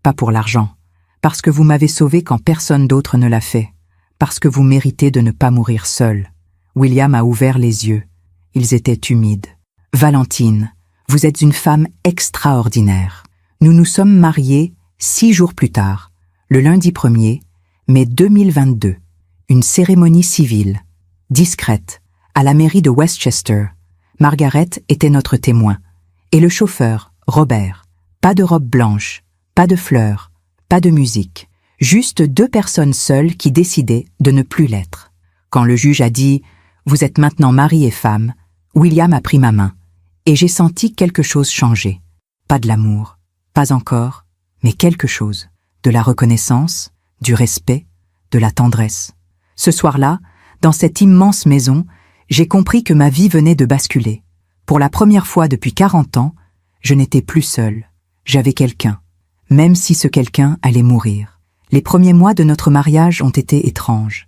pas pour l'argent. Parce que vous m'avez sauvé quand personne d'autre ne l'a fait. Parce que vous méritez de ne pas mourir seul. William a ouvert les yeux. Ils étaient humides. Valentine, vous êtes une femme extraordinaire. Nous nous sommes mariés 6 jours plus tard, le lundi 1er, mai 2022. Une cérémonie civile, discrète, à la mairie de Westchester. Margaret était notre témoin. Et le chauffeur, Robert. Pas de robe blanche, pas de fleurs, pas de musique. Juste 2 personnes seules qui décidaient de ne plus l'être. Quand le juge a dit « Vous êtes maintenant mari et femme », William a pris ma main. Et j'ai senti quelque chose changer. Pas de l'amour, pas encore, mais quelque chose. De la reconnaissance, du respect, de la tendresse. Ce soir-là, dans cette immense maison, j'ai compris que ma vie venait de basculer. Pour la première fois depuis 40 ans, je n'étais plus seule. J'avais quelqu'un, même si ce quelqu'un allait mourir. Les premiers mois de notre mariage ont été étranges,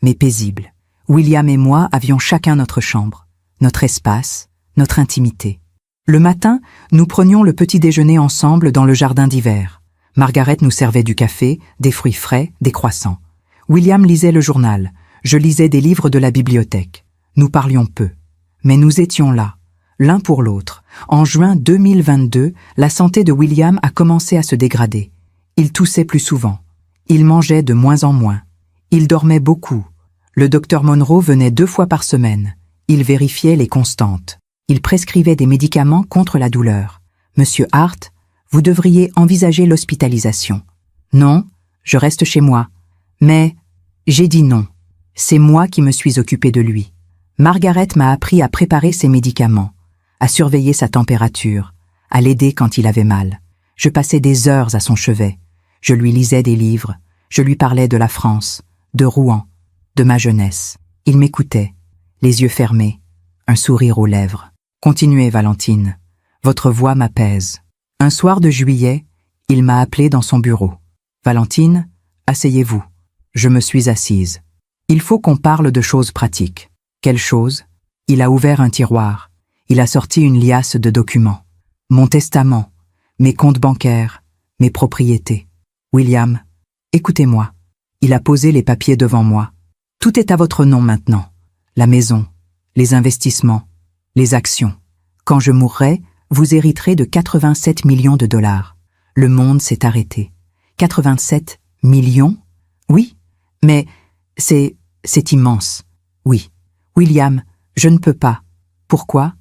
mais paisibles. William et moi avions chacun notre chambre, notre espace, notre intimité. Le matin, nous prenions le petit déjeuner ensemble dans le jardin d'hiver. Margaret nous servait du café, des fruits frais, des croissants. William lisait le journal. Je lisais des livres de la bibliothèque. Nous parlions peu. Mais nous étions là, l'un pour l'autre. En juin 2022, la santé de William a commencé à se dégrader. Il toussait plus souvent. Il mangeait de moins en moins. Il dormait beaucoup. Le docteur Monroe venait 2 fois par semaine. Il vérifiait les constantes. Il prescrivait des médicaments contre la douleur. Monsieur Hart, vous devriez envisager l'hospitalisation. Non, je reste chez moi. Mais j'ai dit non. C'est moi qui me suis occupée de lui. Margaret m'a appris à préparer ses médicaments, à surveiller sa température, à l'aider quand il avait mal. Je passais des heures à son chevet. Je lui lisais des livres. Je lui parlais de la France, de Rouen, de ma jeunesse. Il m'écoutait, les yeux fermés, un sourire aux lèvres. « Continuez, Valentine. Votre voix m'apaise. » Un soir de juillet, il m'a appelé dans son bureau. « Valentine, asseyez-vous. » Je me suis assise. « Il faut qu'on parle de choses pratiques. » « Quelle chose ?» Il a ouvert un tiroir. Il a sorti une liasse de documents. Mon testament, mes comptes bancaires, mes propriétés. « William, écoutez-moi. » Il a posé les papiers devant moi. « Tout est à votre nom maintenant. La maison, les investissements, les actions. Quand je mourrai, vous hériterez de 87 millions de dollars. » Le monde s'est arrêté. 87 millions? Oui, mais c'est immense. Oui. William, je ne peux pas. Pourquoi?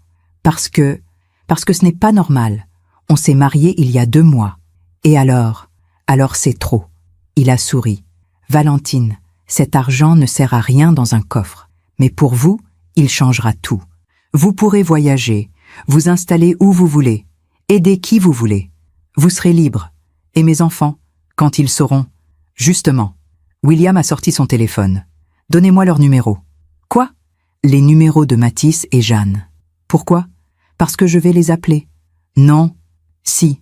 Parce que ce n'est pas normal. On s'est mariés il y a 2 mois. Et alors c'est trop. Il a souri. Valentine, cet argent ne sert à rien dans un coffre. Mais pour vous, il changera tout. Vous pourrez voyager, vous installer où vous voulez, aider qui vous voulez. Vous serez libre. Et mes enfants, quand ils sauront? Justement, William a sorti son téléphone. Donnez-moi leur numéro. Quoi? Les numéros de Mathis et Jeanne. Pourquoi? Parce que je vais les appeler. Non. Si.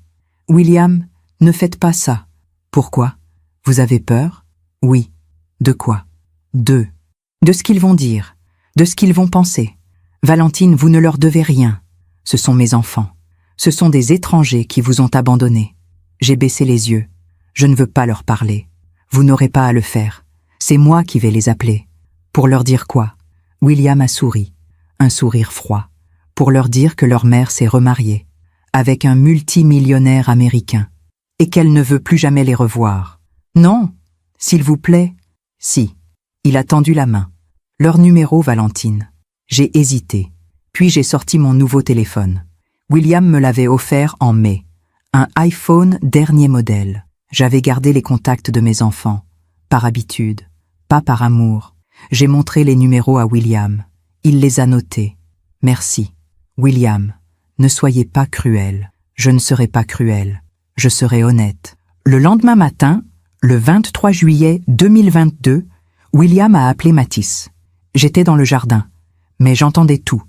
William, ne faites pas ça. Pourquoi? Vous avez peur? Oui. De quoi? De ce qu'ils vont dire, de ce qu'ils vont penser. Valentine, vous ne leur devez rien. Ce sont mes enfants. Ce sont des étrangers qui vous ont abandonné. J'ai baissé les yeux. Je ne veux pas leur parler. Vous n'aurez pas à le faire. C'est moi qui vais les appeler. Pour leur dire quoi? William a souri, un sourire froid, pour leur dire que leur mère s'est remariée, avec un multimillionnaire américain, et qu'elle ne veut plus jamais les revoir. Non, s'il vous plaît. Si. Il a tendu la main. Leur numéro, Valentine. J'ai hésité, puis j'ai sorti mon nouveau téléphone. William me l'avait offert en mai. Un iPhone dernier modèle. J'avais gardé les contacts de mes enfants, par habitude, pas par amour. J'ai montré les numéros à William. Il les a notés. Merci. William, ne soyez pas cruel. Je ne serai pas cruel. Je serai honnête. Le lendemain matin, le 23 juillet 2022, William a appelé Mathis. J'étais dans le jardin, mais j'entendais tout.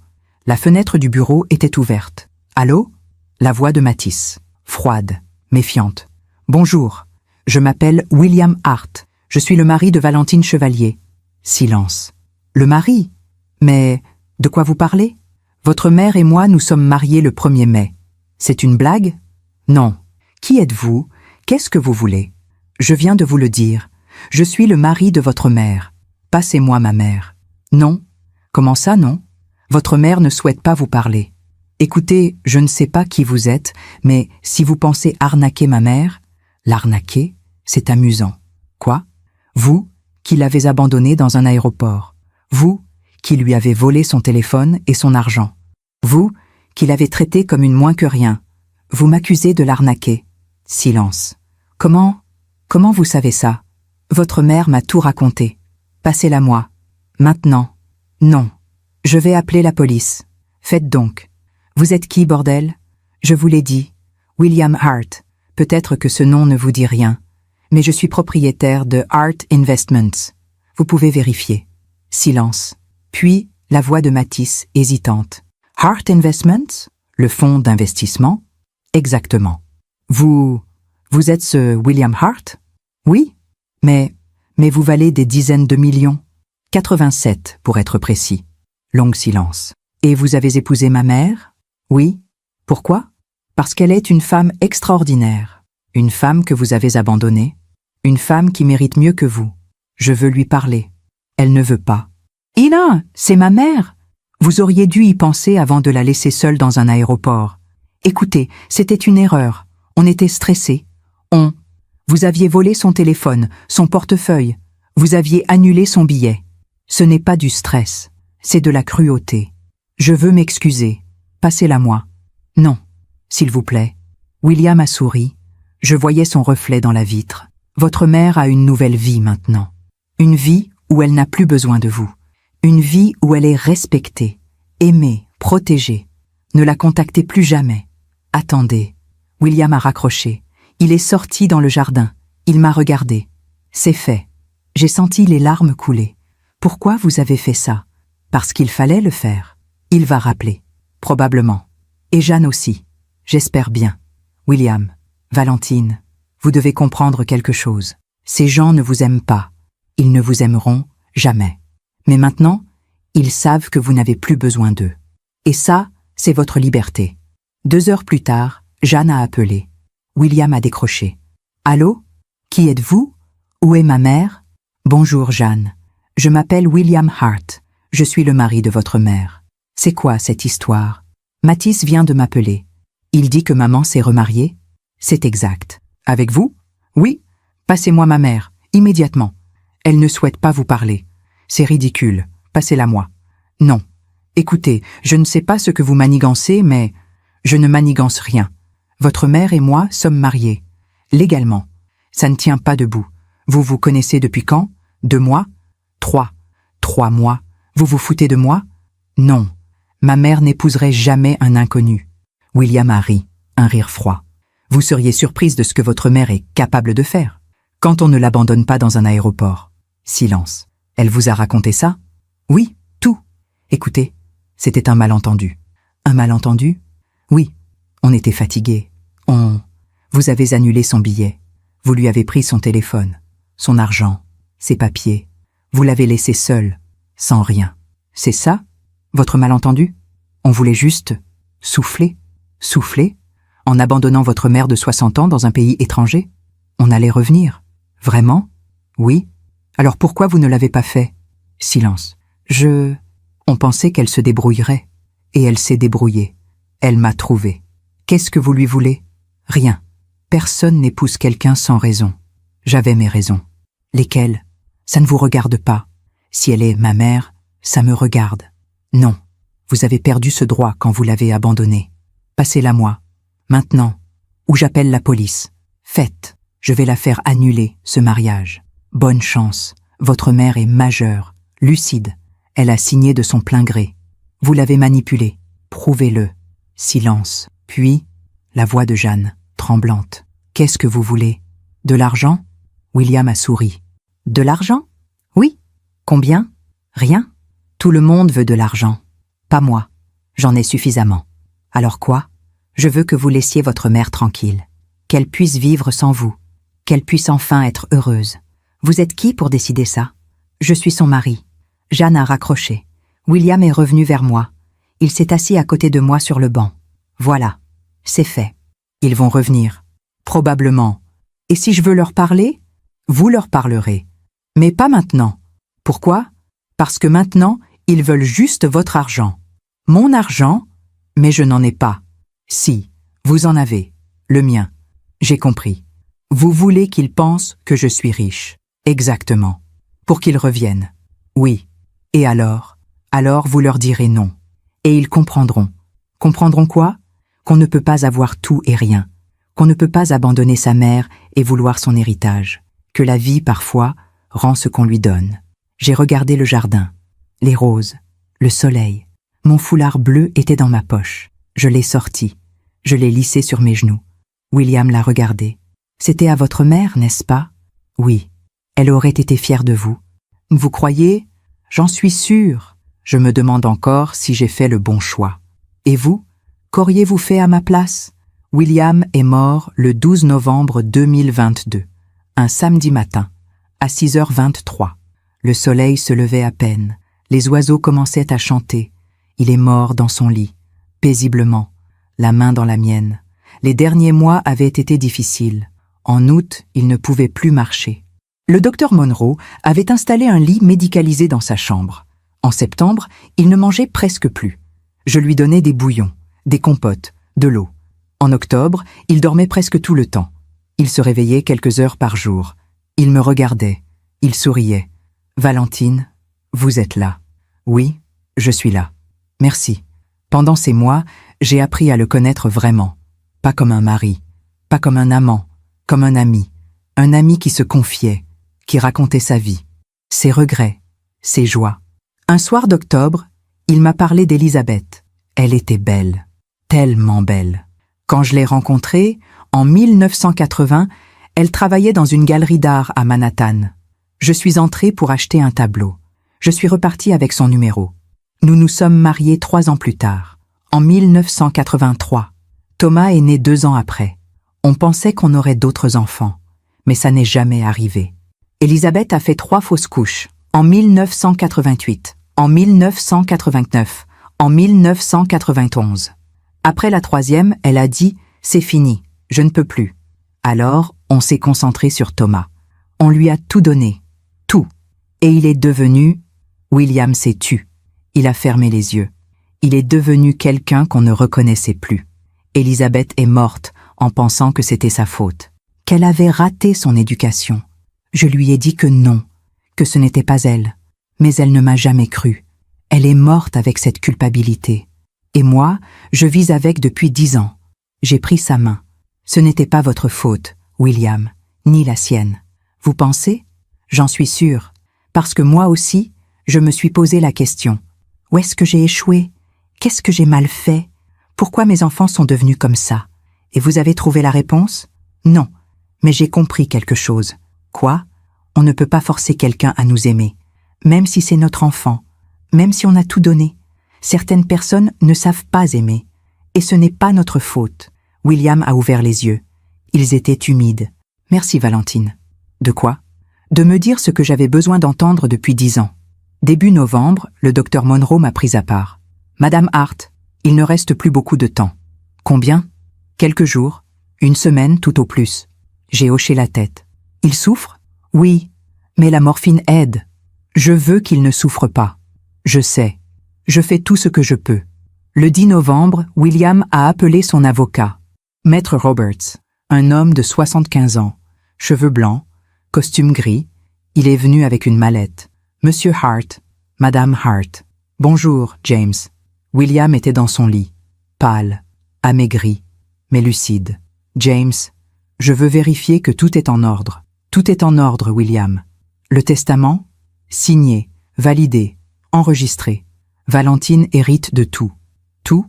La fenêtre du bureau était ouverte. Allô? La voix de Mathis, froide, méfiante. Bonjour, je m'appelle William Hart. Je suis le mari de Valentine Chevalier. Silence. Le mari? Mais de quoi vous parlez? Votre mère et moi nous sommes mariés le 1er mai. C'est une blague? Non. Qui êtes-vous? Qu'est-ce que vous voulez? Je viens de vous le dire. Je suis le mari de votre mère. Passez-moi ma mère. Non. Comment ça, non? Votre mère ne souhaite pas vous parler. Écoutez, je ne sais pas qui vous êtes, mais si vous pensez arnaquer ma mère, l'arnaquer, c'est amusant. Quoi? Vous, qui l'avez abandonné dans un aéroport. Vous, qui lui avez volé son téléphone et son argent. Vous, qui l'avez traité comme une moins que rien. Vous m'accusez de l'arnaquer. Silence. Comment vous savez ça? Votre mère m'a tout raconté. Passez-la moi. Maintenant. Non. Je vais appeler la police. Faites donc. Vous êtes qui, bordel? Je vous l'ai dit. William Hart. Peut-être que ce nom ne vous dit rien. Mais je suis propriétaire de Hart Investments. Vous pouvez vérifier. Silence. Puis, la voix de Mathis, hésitante. Hart Investments? Le fonds d'investissement? Exactement. Vous êtes ce William Hart? Oui. Mais vous valez des dizaines de millions. 87, pour être précis. Long silence. Et vous avez épousé ma mère? Oui. Pourquoi? Parce qu'elle est une femme extraordinaire. Une femme que vous avez abandonnée. Une femme qui mérite mieux que vous. Je veux lui parler. Elle ne veut pas. Ina, c'est ma mère. Vous auriez dû y penser avant de la laisser seule dans un aéroport. Écoutez, c'était une erreur. On était stressés. Vous aviez volé son téléphone, son portefeuille. Vous aviez annulé son billet. Ce n'est pas du stress. C'est de la cruauté. Je veux m'excuser. Passez-la moi. Non. S'il vous plaît. William a souri. Je voyais son reflet dans la vitre. Votre mère a une nouvelle vie maintenant. Une vie où elle n'a plus besoin de vous. Une vie où elle est respectée, aimée, protégée. Ne la contactez plus jamais. Attendez. William a raccroché. Il est sorti dans le jardin. Il m'a regardé. C'est fait. J'ai senti les larmes couler. Pourquoi vous avez fait ça? Parce qu'il fallait le faire. Il va rappeler. Probablement. Et Jeanne aussi. J'espère bien. William, Valentine, vous devez comprendre quelque chose. Ces gens ne vous aiment pas. Ils ne vous aimeront jamais. Mais maintenant, ils savent que vous n'avez plus besoin d'eux. Et ça, c'est votre liberté. 2 heures plus tard, Jeanne a appelé. William a décroché. Allô? Qui êtes-vous? Où est ma mère? Bonjour Jeanne. Je m'appelle William Hart. Je suis le mari de votre mère. C'est quoi cette histoire? Mathis vient de m'appeler. Il dit que maman s'est remariée? C'est exact. Avec vous? Oui. Passez-moi ma mère, immédiatement. Elle ne souhaite pas vous parler. C'est ridicule. Passez-la moi. Non. Écoutez, je ne sais pas ce que vous manigancez, mais je ne manigance rien. Votre mère et moi sommes mariés. Légalement. Ça ne tient pas debout. Vous vous connaissez depuis quand? 2 mois? 3. 3 mois. Vous vous foutez de moi? Non. Ma mère n'épouserait jamais un inconnu. William a ri, un rire froid. Vous seriez surprise de ce que votre mère est capable de faire. Quand on ne l'abandonne pas dans un aéroport. Silence. Elle vous a raconté ça? Oui, tout. Écoutez, c'était un malentendu. Un malentendu? Oui. On était fatigués. Vous avez annulé son billet. Vous lui avez pris son téléphone, son argent, ses papiers. Vous l'avez laissé seul, sans rien. C'est ça, votre malentendu? On voulait juste souffler. Souffler? En abandonnant votre mère de 60 ans dans un pays étranger? On allait revenir. Vraiment? Oui. Alors pourquoi vous ne l'avez pas fait? Silence. On pensait qu'elle se débrouillerait. Et elle s'est débrouillée. Elle m'a trouvé. Qu'est-ce que vous lui voulez? Rien. Personne n'épouse quelqu'un sans raison. J'avais mes raisons. Lesquelles? Ça ne vous regarde pas. Si elle est ma mère, ça me regarde. Non. Vous avez perdu ce droit quand vous l'avez abandonnée. Passez-la moi. Maintenant. Ou j'appelle la police. Faites. Je vais la faire annuler, ce mariage. Bonne chance. Votre mère est majeure, lucide. Elle a signé de son plein gré. Vous l'avez manipulée. Prouvez-le. Silence. Puis, la voix de Jeanne, tremblante. Qu'est-ce que vous voulez? De l'argent? William a souri. De l'argent? Oui. Combien? Rien. Tout le monde veut de l'argent. Pas moi. J'en ai suffisamment. Alors quoi? Je veux que vous laissiez votre mère tranquille. Qu'elle puisse vivre sans vous. Qu'elle puisse enfin être heureuse. Vous êtes qui pour décider ça? Je suis son mari. Jeanne a raccroché. William est revenu vers moi. Il s'est assis à côté de moi sur le banc. Voilà. C'est fait. Ils vont revenir. Probablement. Et si je veux leur parler? Vous leur parlerez. Mais pas maintenant. Pourquoi? Parce que maintenant, ils veulent juste votre argent. Mon argent? Mais je n'en ai pas. Si, vous en avez. Le mien. J'ai compris. Vous voulez qu'ils pensent que je suis riche. Exactement. Pour qu'ils reviennent. Oui. Et alors? Alors vous leur direz non. Et ils comprendront. Comprendront quoi? Qu'on ne peut pas avoir tout et rien. Qu'on ne peut pas abandonner sa mère et vouloir son héritage. Que la vie, parfois, rend ce qu'on lui donne. J'ai regardé le jardin. Les roses. Le soleil. Mon foulard bleu était dans ma poche. Je l'ai sorti. Je l'ai lissé sur mes genoux. William l'a regardé. C'était à votre mère, n'est-ce pas? Oui. Elle aurait été fière de vous. Vous croyez? J'en suis sûre. Je me demande encore si j'ai fait le bon choix. Et vous? Qu'auriez-vous fait à ma place? William est mort le 12 novembre 2022, un samedi matin, à 6h23. Le soleil se levait à peine. Les oiseaux commençaient à chanter. Il est mort dans son lit, paisiblement, la main dans la mienne. Les derniers mois avaient été difficiles. En août, il ne pouvait plus marcher. Le docteur Monroe avait installé un lit médicalisé dans sa chambre. En septembre, il ne mangeait presque plus. Je lui donnais des bouillons, des compotes, de l'eau. En octobre, il dormait presque tout le temps. Il se réveillait quelques heures par jour. Il me regardait. Il souriait. « Valentine, vous êtes là. » « Oui, je suis là. Merci. » Pendant ces mois, j'ai appris à le connaître vraiment. Pas comme un mari, pas comme un amant, comme un ami. Un ami qui se confiait, qui racontait sa vie, ses regrets, ses joies. Un soir d'octobre, il m'a parlé d'Elisabeth. Elle était belle, tellement belle. Quand je l'ai rencontrée, en 1980, elle travaillait dans une galerie d'art à Manhattan. Je suis entrée pour acheter un tableau. Je suis repartie avec son numéro. Nous nous sommes mariés 3 ans plus tard, en 1983. Thomas est né 2 ans après. On pensait qu'on aurait d'autres enfants, mais ça n'est jamais arrivé. Elisabeth a fait 3 fausses couches, en 1988, en 1989, en 1991. Après la 3e, elle a dit « C'est fini, je ne peux plus ». Alors, on s'est concentré sur Thomas. On lui a tout donné, tout. Et il est devenu... William s'est tu. Il a fermé les yeux. Il est devenu quelqu'un qu'on ne reconnaissait plus. Elisabeth est morte en pensant que c'était sa faute, qu'elle avait raté son éducation. Je lui ai dit que non, que ce n'était pas elle. Mais elle ne m'a jamais cru. Elle est morte avec cette culpabilité. Et moi, je vis avec depuis 10 ans. J'ai pris sa main. Ce n'était pas votre faute, William, ni la sienne. Vous pensez? J'en suis sûre. Parce que moi aussi, je me suis posé la question. Où est-ce que j'ai échoué? Qu'est-ce que j'ai mal fait? Pourquoi mes enfants sont devenus comme ça? Et vous avez trouvé la réponse? Non, mais j'ai compris quelque chose. Quoi? On ne peut pas forcer quelqu'un à nous aimer, même si c'est notre enfant, même si on a tout donné. Certaines personnes ne savent pas aimer, et ce n'est pas notre faute. William a ouvert les yeux. Ils étaient humides. Merci, Valentine. De quoi? De me dire ce que j'avais besoin d'entendre depuis 10 ans. Début novembre, le docteur Monroe m'a pris à part. Madame Hart, il ne reste plus beaucoup de temps. Combien? Quelques jours, 1 semaine tout au plus. J'ai hoché la tête. Il souffre? Oui, mais la morphine aide. Je veux qu'il ne souffre pas. Je sais. Je fais tout ce que je peux. Le 10 novembre, William a appelé son avocat. Maître Roberts, un homme de 75 ans, cheveux blancs, costume gris, il est venu avec une mallette. Monsieur Hart, Madame Hart. Bonjour, James. William était dans son lit, pâle, amaigri, mais lucide. James, je veux vérifier que tout est en ordre. Tout est en ordre, William. Le testament? Signé, validé, enregistré. Valentine hérite de tout. Tout?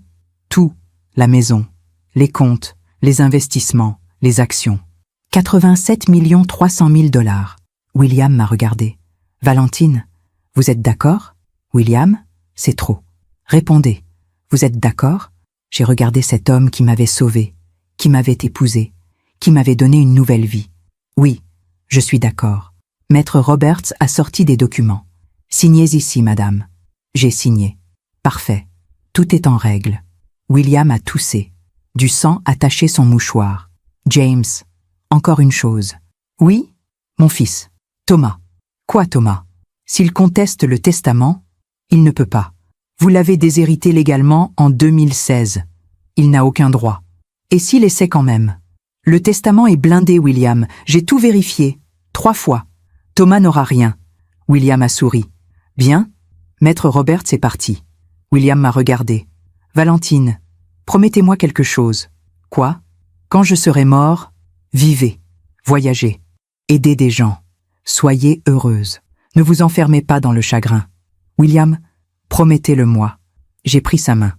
Tout. La maison, les comptes, les investissements, les actions. 87 300 000 $. William m'a regardé. Valentine, vous êtes d'accord? William, c'est trop. Répondez. Vous êtes d'accord? J'ai regardé cet homme qui m'avait sauvé, qui m'avait épousé, qui m'avait donné une nouvelle vie. Oui, je suis d'accord. Maître Roberts a sorti des documents. Signez ici, madame. J'ai signé. Parfait. Tout est en règle. William a toussé. Du sang a taché son mouchoir. James, encore une chose. Oui? Mon fils. Thomas. Quoi, Thomas? S'il conteste le testament, il ne peut pas. Vous l'avez déshérité légalement en 2016. Il n'a aucun droit. Et s'il essaie quand même? Le testament est blindé, William. J'ai tout vérifié. 3 fois. Thomas n'aura rien. William a souri. Bien. Maître Roberts est parti. William m'a regardé. Valentine, promettez-moi quelque chose. Quoi? Quand je serai mort, vivez, voyagez, aidez des gens, soyez heureuse. Ne vous enfermez pas dans le chagrin. William, promettez-le-moi. J'ai pris sa main.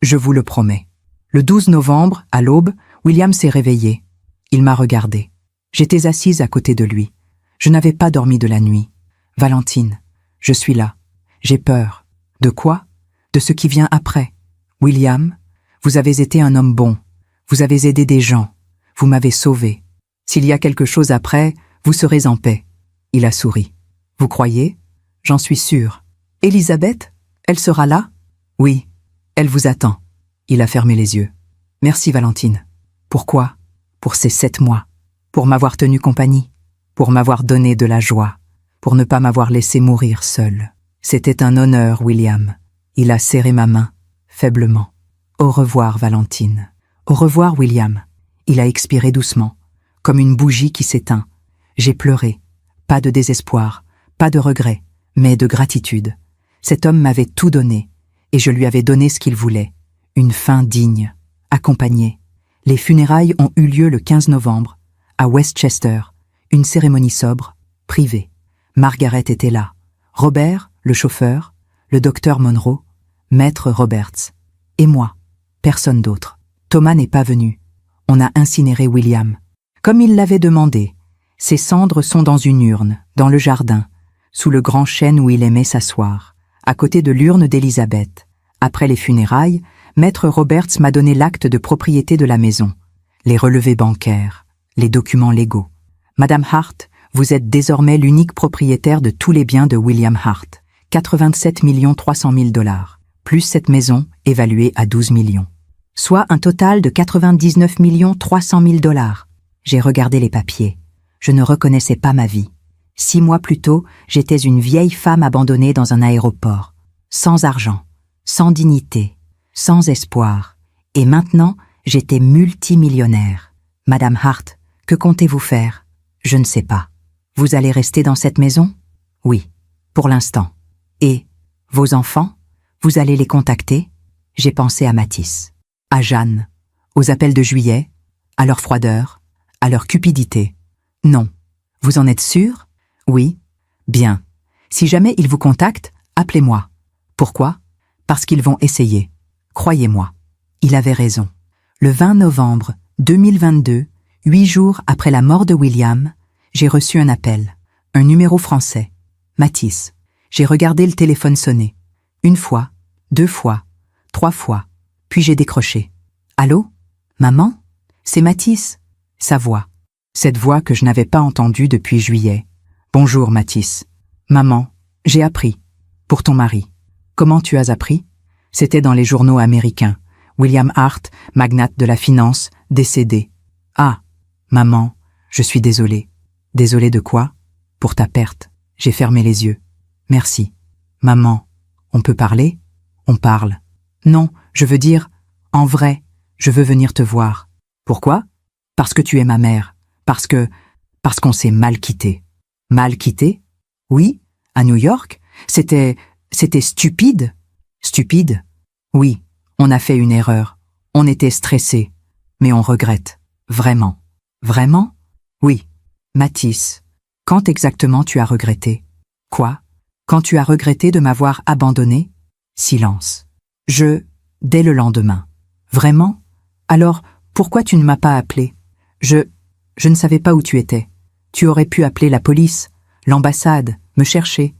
Je vous le promets. Le 12 novembre, à l'aube, William s'est réveillé. Il m'a regardé. J'étais assise à côté de lui. Je n'avais pas dormi de la nuit. Valentine, je suis là. J'ai peur. De quoi? De ce qui vient après. William, vous avez été un homme bon. Vous avez aidé des gens. Vous m'avez sauvé. S'il y a quelque chose après, vous serez en paix. Il a souri. Vous croyez? J'en suis sûre. Elisabeth, elle sera là? Oui, elle vous attend. Il a fermé les yeux. Merci, Valentine. Pourquoi? Pour ces 7 mois. Pour m'avoir tenu compagnie. Pour m'avoir donné de la joie. Pour ne pas m'avoir laissé mourir seule. C'était un honneur, William. Il a serré ma main, faiblement. Au revoir, Valentine. Au revoir, William. Il a expiré doucement, comme une bougie qui s'éteint. J'ai pleuré. Pas de désespoir, pas de regret, mais de gratitude. Cet homme m'avait tout donné, et je lui avais donné ce qu'il voulait. Une fin digne, accompagnée. Les funérailles ont eu lieu le 15 novembre, à Westchester. Une cérémonie sobre, privée. Margaret était là. Robert, le chauffeur, le docteur Monroe, maître Roberts. Et moi. Personne d'autre. Thomas n'est pas venu. On a incinéré William. Comme il l'avait demandé. Ses cendres sont dans une urne, dans le jardin, sous le grand chêne où il aimait s'asseoir, à côté de l'urne d'Élisabeth. Après les funérailles, maître Roberts m'a donné l'acte de propriété de la maison, les relevés bancaires, les documents légaux. Madame Hart, vous êtes désormais l'unique propriétaire de tous les biens de William Hart, 87 300 000 $, plus cette maison évaluée à 12 millions. Soit un total de 99 300 000 $. J'ai regardé les papiers. Je ne reconnaissais pas ma vie. 6 mois plus tôt, j'étais une vieille femme abandonnée dans un aéroport, sans argent, sans dignité, sans espoir. Et maintenant, j'étais multimillionnaire. Madame Hart, que comptez-vous faire? Je ne sais pas. Vous allez rester dans cette maison? Oui, pour l'instant. Et vos enfants? Vous allez les contacter? J'ai pensé à Mathis, à Jeanne, aux appels de juillet, à leur froideur, à leur cupidité. Non. Vous en êtes sûr? Oui. Bien. Si jamais ils vous contactent, appelez-moi. Pourquoi? Parce qu'ils vont essayer. Croyez-moi. Il avait raison. Le 20 novembre 2022, 8 jours après la mort de William, j'ai reçu un appel. Un numéro français. Mathis. J'ai regardé le téléphone sonner. 1 fois, 2 fois, 3 fois. Puis j'ai décroché. Allô? Maman? C'est Mathis. Sa voix. Cette voix que je n'avais pas entendue depuis juillet. Bonjour, Mathis. Maman, j'ai appris. Pour ton mari. Comment tu as appris? C'était dans les journaux américains. William Hart, magnate de la finance, décédé. Ah, maman, je suis désolée. Désolée de quoi? Pour ta perte. J'ai fermé les yeux. Merci. Maman, on peut parler? On parle. Non, je veux dire, en vrai, je veux venir te voir. Pourquoi? Parce que tu es ma mère. Parce qu'on s'est mal quitté. Mal quitté? Oui, à New York. C'était stupide. Stupide? Oui, on a fait une erreur. On était stressés. Mais on regrette. Vraiment. Vraiment? Oui. Mathis, quand exactement tu as regretté? Quoi? Quand tu as regretté de m'avoir abandonné? Silence. Dès le lendemain. Vraiment? Alors, pourquoi tu ne m'as pas appelé? Je ne savais pas où tu étais. Tu aurais pu appeler la police, l'ambassade, me chercher.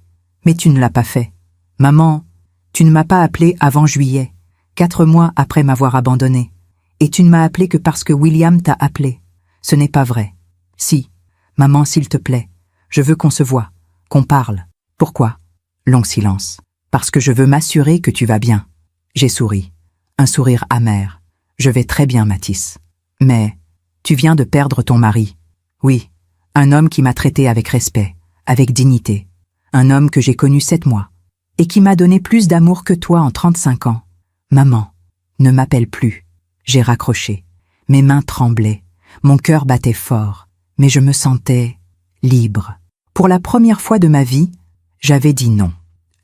Mais tu ne l'as pas fait. Maman, tu ne m'as pas appelé avant juillet, 4 mois après m'avoir abandonné. Et tu ne m'as appelé que parce que William t'a appelé. Ce n'est pas vrai. Si. Maman, s'il te plaît, je veux qu'on se voie, qu'on parle. Pourquoi? Long silence. Parce que je veux m'assurer que tu vas bien. J'ai souri. Un sourire amer. Je vais très bien, Mathis. Mais tu viens de perdre ton mari. Oui, un homme qui m'a traité avec respect, avec dignité. Un homme que j'ai connu 7 mois. Et qui m'a donné plus d'amour que toi en 35 ans. Maman, ne m'appelle plus. J'ai raccroché. Mes mains tremblaient. Mon cœur battait fort. Mais je me sentais libre. Pour la première fois de ma vie, j'avais dit non.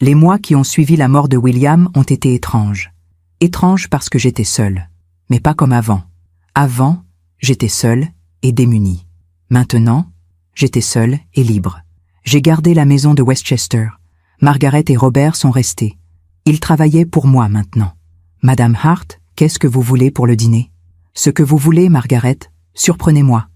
Les mois qui ont suivi la mort de William ont été étranges. Étranges parce que j'étais seule. Mais pas comme avant. Avant, j'étais seule et démunie. Maintenant, j'étais seule et libre. J'ai gardé la maison de Westchester. Margaret et Robert sont restés. Ils travaillaient pour moi maintenant. Madame Hart, qu'est-ce que vous voulez pour le dîner? Ce que vous voulez, Margaret, surprenez-moi.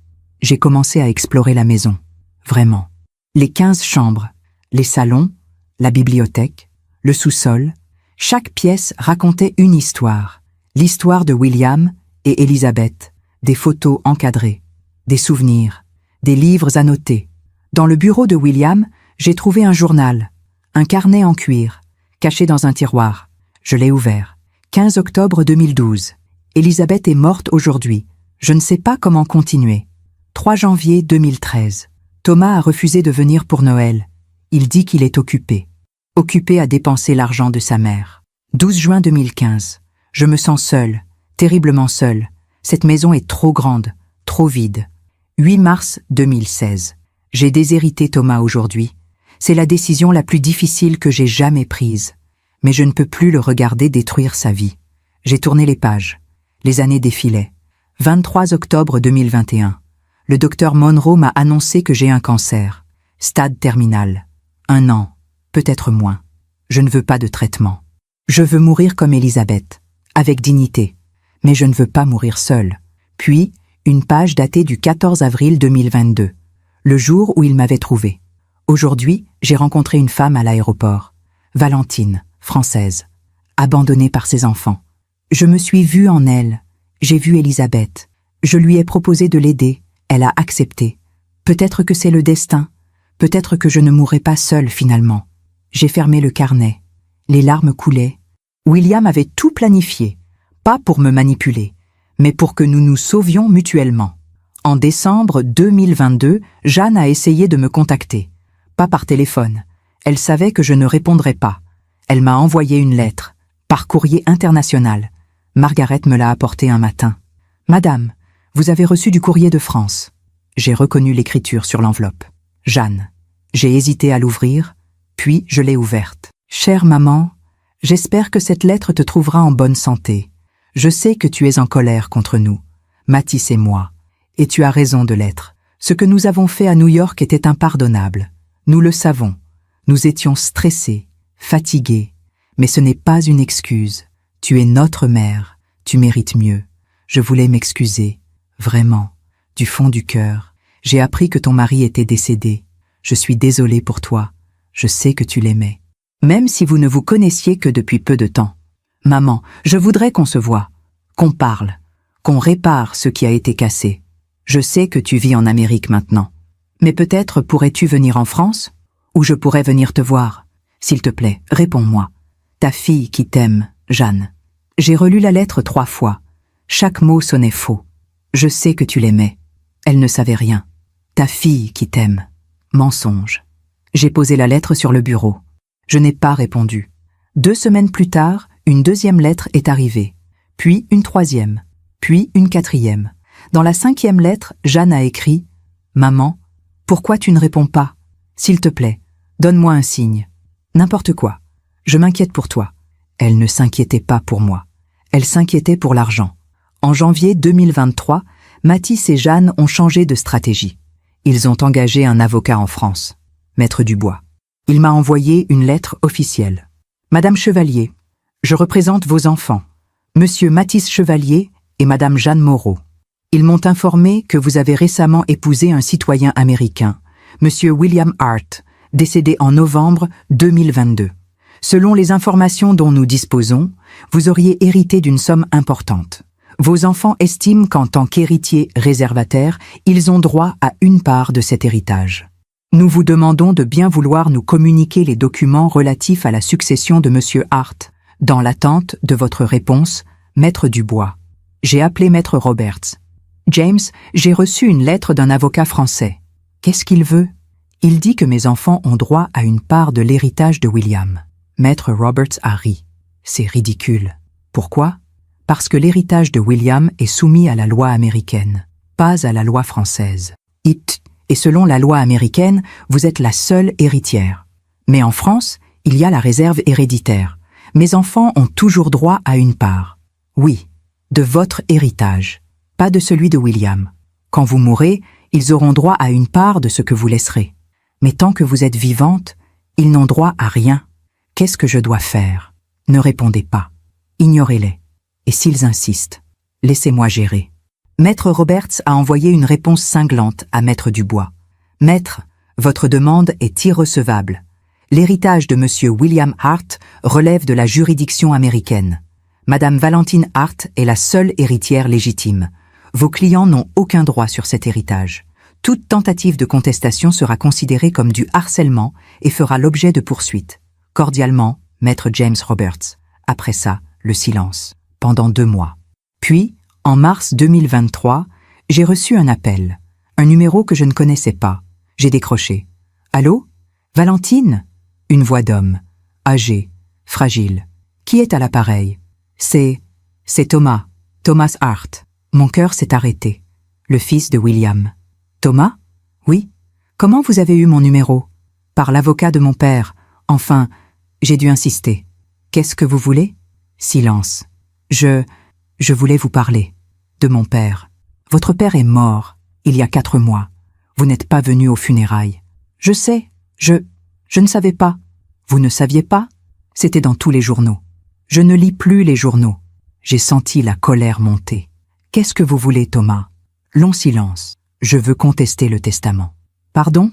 J'ai commencé à explorer la maison. Vraiment. Les 15 chambres, les salons, la bibliothèque, le sous-sol. Chaque pièce racontait une histoire. L'histoire de William et Élisabeth. Des photos encadrées, des souvenirs, des livres annotés. Dans le bureau de William, j'ai trouvé un journal, un carnet en cuir, caché dans un tiroir. Je l'ai ouvert. 15 octobre 2012. Élisabeth est morte aujourd'hui. Je ne sais pas comment continuer. 3 janvier 2013. Thomas a refusé de venir pour Noël. Il dit qu'il est occupé. Occupé à dépenser l'argent de sa mère. 12 juin 2015. Je me sens seule, terriblement seule. Cette maison est trop grande, trop vide. 8 mars 2016. J'ai déshérité Thomas aujourd'hui. C'est la décision la plus difficile que j'ai jamais prise. Mais je ne peux plus le regarder détruire sa vie. J'ai tourné les pages. Les années défilaient. 23 octobre 2021. Le docteur Monroe m'a annoncé que j'ai un cancer. Stade terminal. 1 an, peut-être moins. Je ne veux pas de traitement. Je veux mourir comme Elisabeth, avec dignité. Mais je ne veux pas mourir seule. Puis, une page datée du 14 avril 2022, le jour où il m'avait trouvé. Aujourd'hui, j'ai rencontré une femme à l'aéroport. Valentine, française, abandonnée par ses enfants. Je me suis vue en elle. J'ai vu Elisabeth. Je lui ai proposé de l'aider. Elle a accepté. Peut-être que c'est le destin. Peut-être que je ne mourrai pas seule finalement. J'ai fermé le carnet. Les larmes coulaient. William avait tout planifié. Pas pour me manipuler, mais pour que nous nous sauvions mutuellement. En décembre 2022, Jeanne a essayé de me contacter. Pas par téléphone. Elle savait que je ne répondrais pas. Elle m'a envoyé une lettre, par courrier international. Margaret me l'a apportée un matin. « Madame, vous avez reçu du courrier de France. » J'ai reconnu l'écriture sur l'enveloppe. « Jeanne. » J'ai hésité à l'ouvrir, puis je l'ai ouverte. « Chère maman, j'espère que cette lettre te trouvera en bonne santé. Je sais que tu es en colère contre nous, Mathis et moi, et tu as raison de l'être. Ce que nous avons fait à New York était impardonnable. Nous le savons. Nous étions stressés, fatigués, mais ce n'est pas une excuse. Tu es notre mère, tu mérites mieux. Je voulais m'excuser, vraiment, du fond du cœur. J'ai appris que ton mari était décédé. Je suis désolée pour toi. Je sais que tu l'aimais. Même si vous ne vous connaissiez que depuis peu de temps. Maman, je voudrais qu'on se voie, qu'on parle, qu'on répare ce qui a été cassé. Je sais que tu vis en Amérique maintenant. Mais peut-être pourrais-tu venir en France? Ou je pourrais venir te voir? S'il te plaît, réponds-moi. Ta fille qui t'aime, Jeanne. J'ai relu la lettre 3 fois. Chaque mot sonnait faux. Je sais que tu l'aimais. Elle ne savait rien. Ta fille qui t'aime. Mensonge. J'ai posé la lettre sur le bureau. Je n'ai pas répondu. 2 semaines plus tard, une 2e lettre est arrivée, puis une 3e, puis une 4e. Dans la 5e lettre, Jeanne a écrit « Maman, pourquoi tu ne réponds pas? S'il te plaît, donne-moi un signe. N'importe quoi. Je m'inquiète pour toi. » Elle ne s'inquiétait pas pour moi. Elle s'inquiétait pour l'argent. En janvier 2023, Mathis et Jeanne ont changé de stratégie. Ils ont engagé un avocat en France, Maître Dubois. Il m'a envoyé une lettre officielle. « Madame Chevalier, je représente vos enfants, Monsieur Mathis Chevalier et Madame Jeanne Moreau. Ils m'ont informé que vous avez récemment épousé un citoyen américain, Monsieur William Hart, décédé en novembre 2022. Selon les informations dont nous disposons, vous auriez hérité d'une somme importante. Vos enfants estiment qu'en tant qu'héritiers réservataires, ils ont droit à une part de cet héritage. Nous vous demandons de bien vouloir nous communiquer les documents relatifs à la succession de Monsieur Hart. Dans l'attente de votre réponse, Maître Dubois. J'ai appelé Maître Roberts. James, j'ai reçu une lettre d'un avocat français. Qu'est-ce qu'il veut? Il dit que mes enfants ont droit à une part de l'héritage de William. Maître Roberts a ri. C'est ridicule. Pourquoi? Parce que l'héritage de William est soumis à la loi américaine, pas à la loi française. Et selon la loi américaine, vous êtes la seule héritière. Mais en France, il y a la réserve héréditaire. Mes enfants ont toujours droit à une part. Oui, de votre héritage, pas de celui de William. Quand vous mourrez, ils auront droit à une part de ce que vous laisserez. Mais tant que vous êtes vivante, ils n'ont droit à rien. Qu'est-ce que je dois faire? Ne répondez pas. Ignorez-les. Et s'ils insistent, laissez-moi gérer. Maître Roberts a envoyé une réponse cinglante à Maître Dubois. Maître, votre demande est irrecevable. L'héritage de Monsieur William Hart relève de la juridiction américaine. Madame Valentine Hart est la seule héritière légitime. Vos clients n'ont aucun droit sur cet héritage. Toute tentative de contestation sera considérée comme du harcèlement et fera l'objet de poursuites. Cordialement, Maître James Roberts. Après ça, le silence. Pendant 2 mois. Puis, en mars 2023, j'ai reçu un appel. Un numéro que je ne connaissais pas. J'ai décroché. « Allô? Valentine ?» Une voix d'homme, âgé, fragile. Qui est à l'appareil? C'est Thomas, Thomas Hart. Mon cœur s'est arrêté. Le fils de William. Thomas? Oui. Comment vous avez eu mon numéro? Par l'avocat de mon père. Enfin, j'ai dû insister. Qu'est-ce que vous voulez? Silence. Je voulais vous parler. De mon père. Votre père est mort, il y a 4 mois. Vous n'êtes pas venu aux funérailles. Je sais, je ne savais pas. Vous ne saviez pas? C'était dans tous les journaux. Je ne lis plus les journaux. J'ai senti la colère monter. Qu'est-ce que vous voulez, Thomas? Long silence. Je veux contester le testament. Pardon?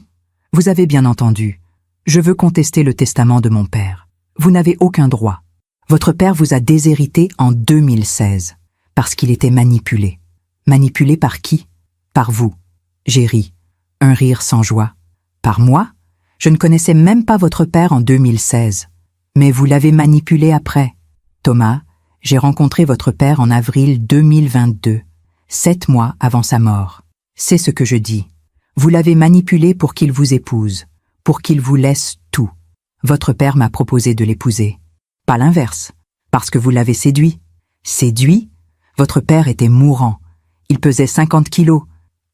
Vous avez bien entendu. Je veux contester le testament de mon père. Vous n'avez aucun droit. Votre père vous a déshérité en 2016, parce qu'il était manipulé. Manipulé par qui? Par vous. J'ai ri. Un rire sans joie. Par moi? Je ne connaissais même pas votre père en 2016. Mais vous l'avez manipulé après. Thomas, j'ai rencontré votre père en avril 2022, 7 mois avant sa mort. C'est ce que je dis. Vous l'avez manipulé pour qu'il vous épouse, pour qu'il vous laisse tout. Votre père m'a proposé de l'épouser. Pas l'inverse, parce que vous l'avez séduit. Séduit? Votre père était mourant. Il pesait 50 kilos.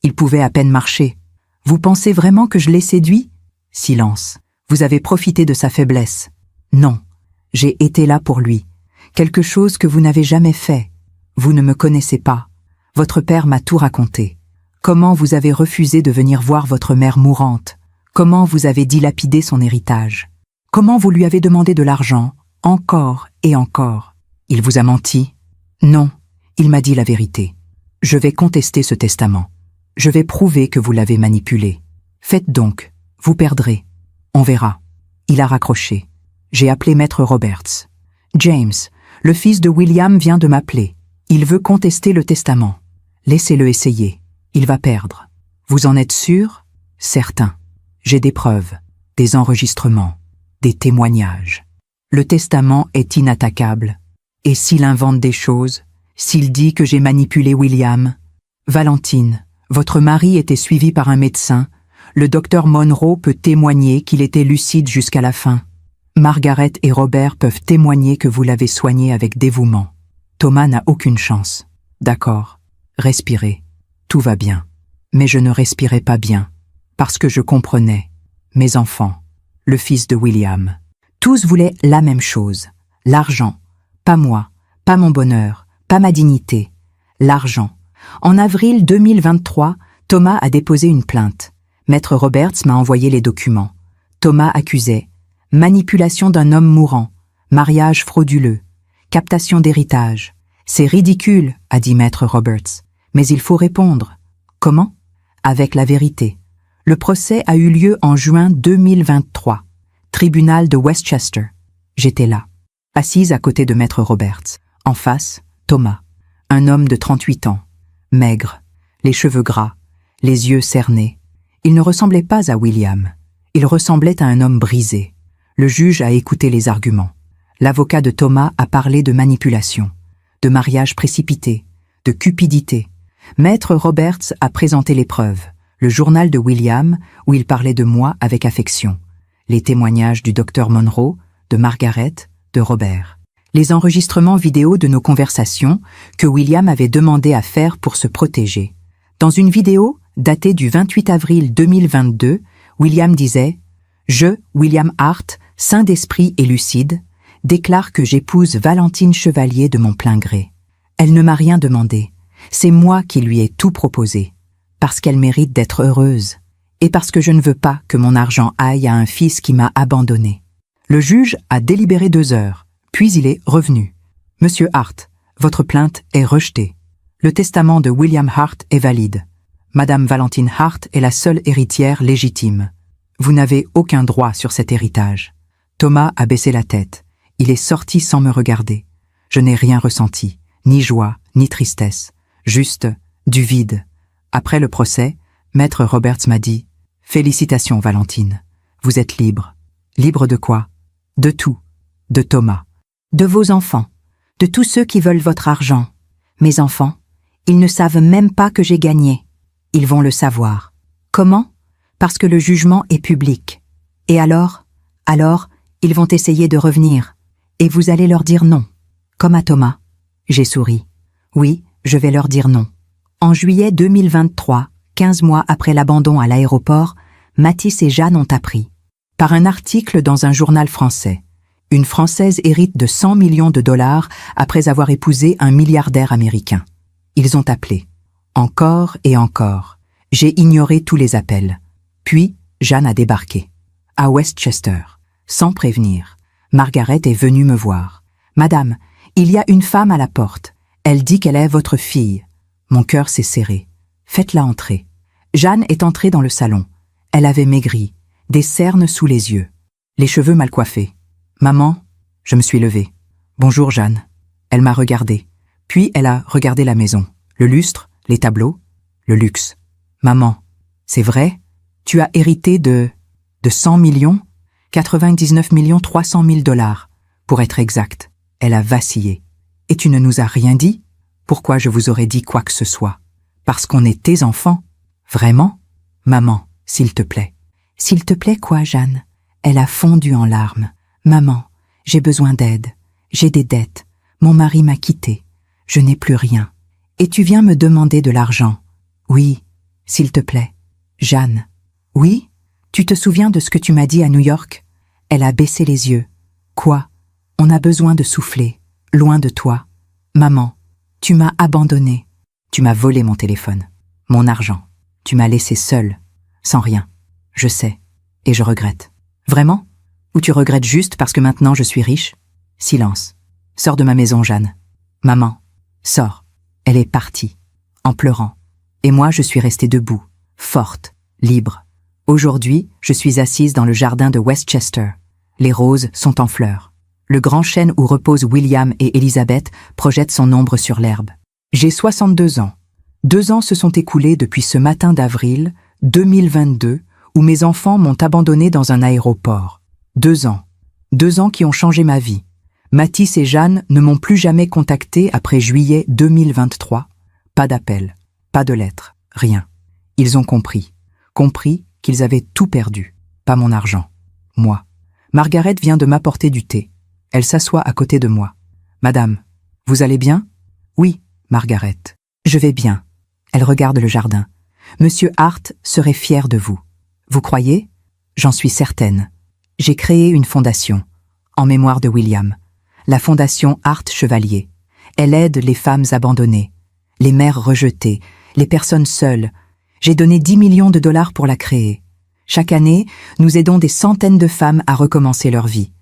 Il pouvait à peine marcher. Vous pensez vraiment que je l'ai séduit? Silence. Vous avez profité de sa faiblesse. Non. J'ai été là pour lui. Quelque chose que vous n'avez jamais fait. Vous ne me connaissez pas. Votre père m'a tout raconté. Comment vous avez refusé de venir voir votre mère mourante? Comment vous avez dilapidé son héritage? Comment vous lui avez demandé de l'argent, encore et encore? Il vous a menti? Non, il m'a dit la vérité. Je vais contester ce testament. Je vais prouver que vous l'avez manipulé. Faites donc, vous perdrez. On verra. Il a raccroché. J'ai appelé Maître Roberts. James, le fils de William vient de m'appeler. Il veut contester le testament. Laissez-le essayer. Il va perdre. Vous en êtes sûr? Certain. J'ai des preuves, des enregistrements, des témoignages. Le testament est inattaquable. Et s'il invente des choses, s'il dit que j'ai manipulé William? Valentine, votre mari était suivi par un médecin. Le docteur Monroe peut témoigner qu'il était lucide jusqu'à la fin. Margaret et Robert peuvent témoigner que vous l'avez soigné avec dévouement. Thomas n'a aucune chance. D'accord. Respirez. Tout va bien. Mais je ne respirais pas bien. Parce que je comprenais. Mes enfants. Le fils de William. Tous voulaient la même chose. L'argent. Pas moi. Pas mon bonheur. Pas ma dignité. L'argent. En avril 2023, Thomas a déposé une plainte. Maître Roberts m'a envoyé les documents. Thomas accusait manipulation d'un homme mourant, mariage frauduleux, captation d'héritage. C'est ridicule, a dit Maître Roberts. Mais il faut répondre. Comment? Avec la vérité. Le procès a eu lieu en juin 2023. Tribunal de Westchester. J'étais là, assise à côté de Maître Roberts. En face, Thomas, un homme de 38 ans, maigre, les cheveux gras, les yeux cernés. Il ne ressemblait pas à William. Il ressemblait à un homme brisé. Le juge a écouté les arguments. L'avocat de Thomas a parlé de manipulation, de mariage précipité, de cupidité. Maître Roberts a présenté les preuves, le journal de William où il parlait de moi avec affection, les témoignages du docteur Monroe, de Margaret, de Robert, les enregistrements vidéo de nos conversations que William avait demandé à faire pour se protéger. Dans une vidéo datée du 28 avril 2022, William disait « Je, William Hart, saint d'esprit et lucide, déclare que j'épouse Valentine Chevalier de mon plein gré. Elle ne m'a rien demandé. C'est moi qui lui ai tout proposé, parce qu'elle mérite d'être heureuse, et parce que je ne veux pas que mon argent aille à un fils qui m'a abandonné. » Le juge a délibéré 2 heures, puis il est revenu. « Monsieur Hart, votre plainte est rejetée. Le testament de William Hart est valide. Madame Valentine Hart est la seule héritière légitime. Vous n'avez aucun droit sur cet héritage. » Thomas a baissé la tête. Il est sorti sans me regarder. Je n'ai rien ressenti, ni joie, ni tristesse. Juste du vide. Après le procès, Maître Roberts m'a dit « Félicitations, Valentine. Vous êtes libre. » Libre de quoi? De tout. De Thomas. De vos enfants. De tous ceux qui veulent votre argent. Mes enfants, ils ne savent même pas que j'ai gagné. Ils vont le savoir. Comment? Parce que le jugement est public. Et alors, ils vont essayer de revenir. Et vous allez leur dire non. Comme à Thomas. J'ai souri. Oui, je vais leur dire non. En juillet 2023, 15 mois après l'abandon à l'aéroport, Mathis et Jeanne ont appris. Par un article dans un journal français. Une Française hérite de 100 millions de dollars après avoir épousé un milliardaire américain. Ils ont appelé. Encore et encore. J'ai ignoré tous les appels. Puis, Jeanne a débarqué. À Westchester. Sans prévenir. Margaret est venue me voir. « Madame, il y a une femme à la porte. Elle dit qu'elle est votre fille. » Mon cœur s'est serré. « Faites-la entrer. » Jeanne est entrée dans le salon. Elle avait maigri, des cernes sous les yeux, les cheveux mal coiffés. « Maman ?» Je me suis levée. « Bonjour Jeanne. » Elle m'a regardée. Puis elle a regardé la maison, le lustre, les tableaux, le luxe. « Maman, c'est vrai? Tu as hérité de 100 millions? 99 300 000 $, pour être exact. » Elle a vacillé. « Et tu ne nous as rien dit? Pourquoi je vous aurais dit quoi que ce soit? Parce qu'on est tes enfants. Vraiment? Maman, s'il te plaît. »« S'il te plaît quoi, Jeanne ?» Elle a fondu en larmes. « Maman, j'ai besoin d'aide. J'ai des dettes. Mon mari m'a quittée. Je n'ai plus rien. Et tu viens me demander de l'argent. Oui, s'il te plaît. Jeanne. Oui? Tu te souviens de ce que tu m'as dit à New York? » Elle a baissé les yeux. Quoi? On a besoin de souffler, loin de toi. Maman, tu m'as abandonnée. Tu m'as volé mon téléphone, mon argent. Tu m'as laissée seule, sans rien. Je sais, et je regrette. Vraiment? Ou tu regrettes juste parce que maintenant je suis riche? Silence. Sors de ma maison, Jeanne. Maman, sors. Elle est partie, en pleurant. Et moi, je suis restée debout, forte, libre. Aujourd'hui, je suis assise dans le jardin de Westchester. Les roses sont en fleurs. Le grand chêne où reposent William et Elizabeth projette son ombre sur l'herbe. J'ai 62 ans. 2 ans se sont écoulés depuis ce matin d'avril 2022 où mes enfants m'ont abandonné dans un aéroport. 2 ans. 2 ans qui ont changé ma vie. Mathis et Jeanne ne m'ont plus jamais contacté après juillet 2023. Pas d'appel, pas de lettres, rien. Ils ont compris qu'ils avaient tout perdu. Pas mon argent. Moi. Margaret vient de m'apporter du thé. Elle s'assoit à côté de moi. « Madame, vous allez bien ?»« Oui, Margaret. Je vais bien. » Elle regarde le jardin. « Monsieur Hart serait fier de vous. »« Vous croyez ?» ?»« J'en suis certaine. J'ai créé une fondation, en mémoire de William. La fondation Hart Chevalier. Elle aide les femmes abandonnées, les mères rejetées, les personnes seules. J'ai donné 10 millions de dollars pour la créer. Chaque année, nous aidons des centaines de femmes à recommencer leur vie,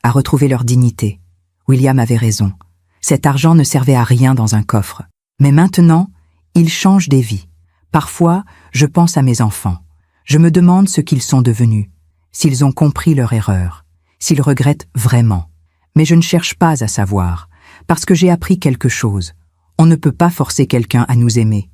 à retrouver leur dignité. William avait raison. Cet argent ne servait à rien dans un coffre. Mais maintenant, il change des vies. Parfois, je pense à mes enfants. Je me demande ce qu'ils sont devenus, s'ils ont compris leur erreur, s'ils regrettent vraiment. Mais je ne cherche pas à savoir, parce que j'ai appris quelque chose. On ne peut pas forcer quelqu'un à nous aimer,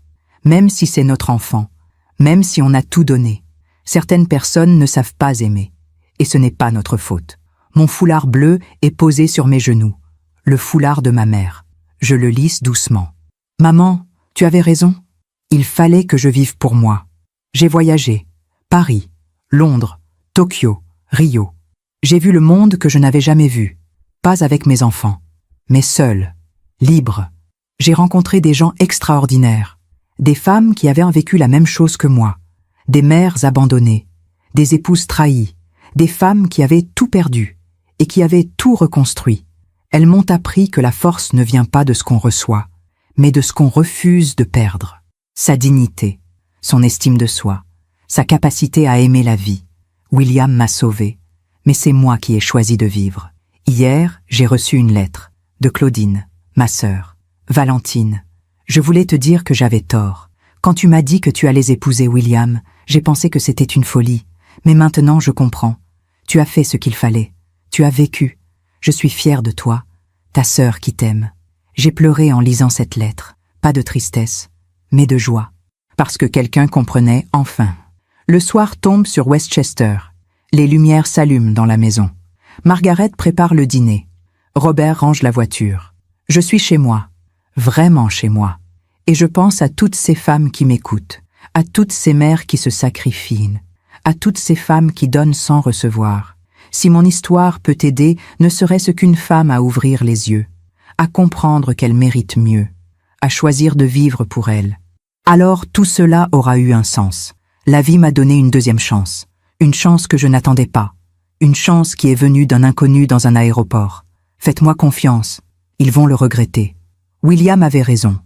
même si c'est notre enfant, même si on a tout donné. Certaines personnes ne savent pas aimer, et ce n'est pas notre faute. Mon foulard bleu est posé sur mes genoux, le foulard de ma mère. Je le lisse doucement. « Maman, tu avais raison. Il fallait que je vive pour moi. J'ai voyagé. Paris, Londres, Tokyo, Rio. J'ai vu le monde que je n'avais jamais vu. Pas avec mes enfants, mais seul, libre. J'ai rencontré des gens extraordinaires, des femmes qui avaient vécu la même chose que moi, des mères abandonnées, des épouses trahies, des femmes qui avaient tout perdu et qui avaient tout reconstruit. Elles m'ont appris que la force ne vient pas de ce qu'on reçoit, mais de ce qu'on refuse de perdre. Sa dignité, son estime de soi, sa capacité à aimer la vie. William m'a sauvée, mais c'est moi qui ai choisi de vivre. Hier, j'ai reçu une lettre de Claudine, ma sœur. Valentine, je voulais te dire que j'avais tort. Quand tu m'as dit que tu allais épouser William, j'ai pensé que c'était une folie. Mais maintenant, je comprends. Tu as fait ce qu'il fallait. Tu as vécu. Je suis fière de toi, ta sœur qui t'aime. J'ai pleuré en lisant cette lettre. Pas de tristesse, mais de joie. Parce que quelqu'un comprenait enfin. Le soir tombe sur Westchester. Les lumières s'allument dans la maison. Margaret prépare le dîner. Robert range la voiture. Je suis chez moi, vraiment chez moi. Et je pense à toutes ces femmes qui m'écoutent, à toutes ces mères qui se sacrifient, à toutes ces femmes qui donnent sans recevoir. Si mon histoire peut aider, ne serait-ce qu'une femme à ouvrir les yeux, à comprendre qu'elle mérite mieux, à choisir de vivre pour elle. Alors tout cela aura eu un sens. La vie m'a donné une deuxième chance, une chance que je n'attendais pas. Une chance qui est venue d'un inconnu dans un aéroport. Faites-moi confiance, ils vont le regretter. William avait raison,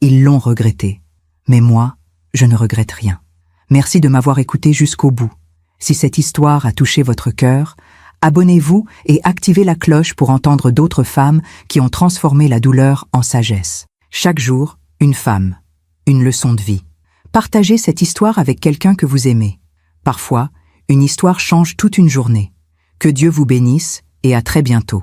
ils l'ont regretté. Mais moi, je ne regrette rien. Merci de m'avoir écouté jusqu'au bout. Si cette histoire a touché votre cœur, Abonnez-vous et activez la cloche pour entendre d'autres femmes qui ont transformé la douleur en sagesse. Chaque jour, une femme, une leçon de vie. Partagez cette histoire avec quelqu'un que vous aimez. Parfois, une histoire change toute une journée. Que Dieu vous bénisse et à très bientôt.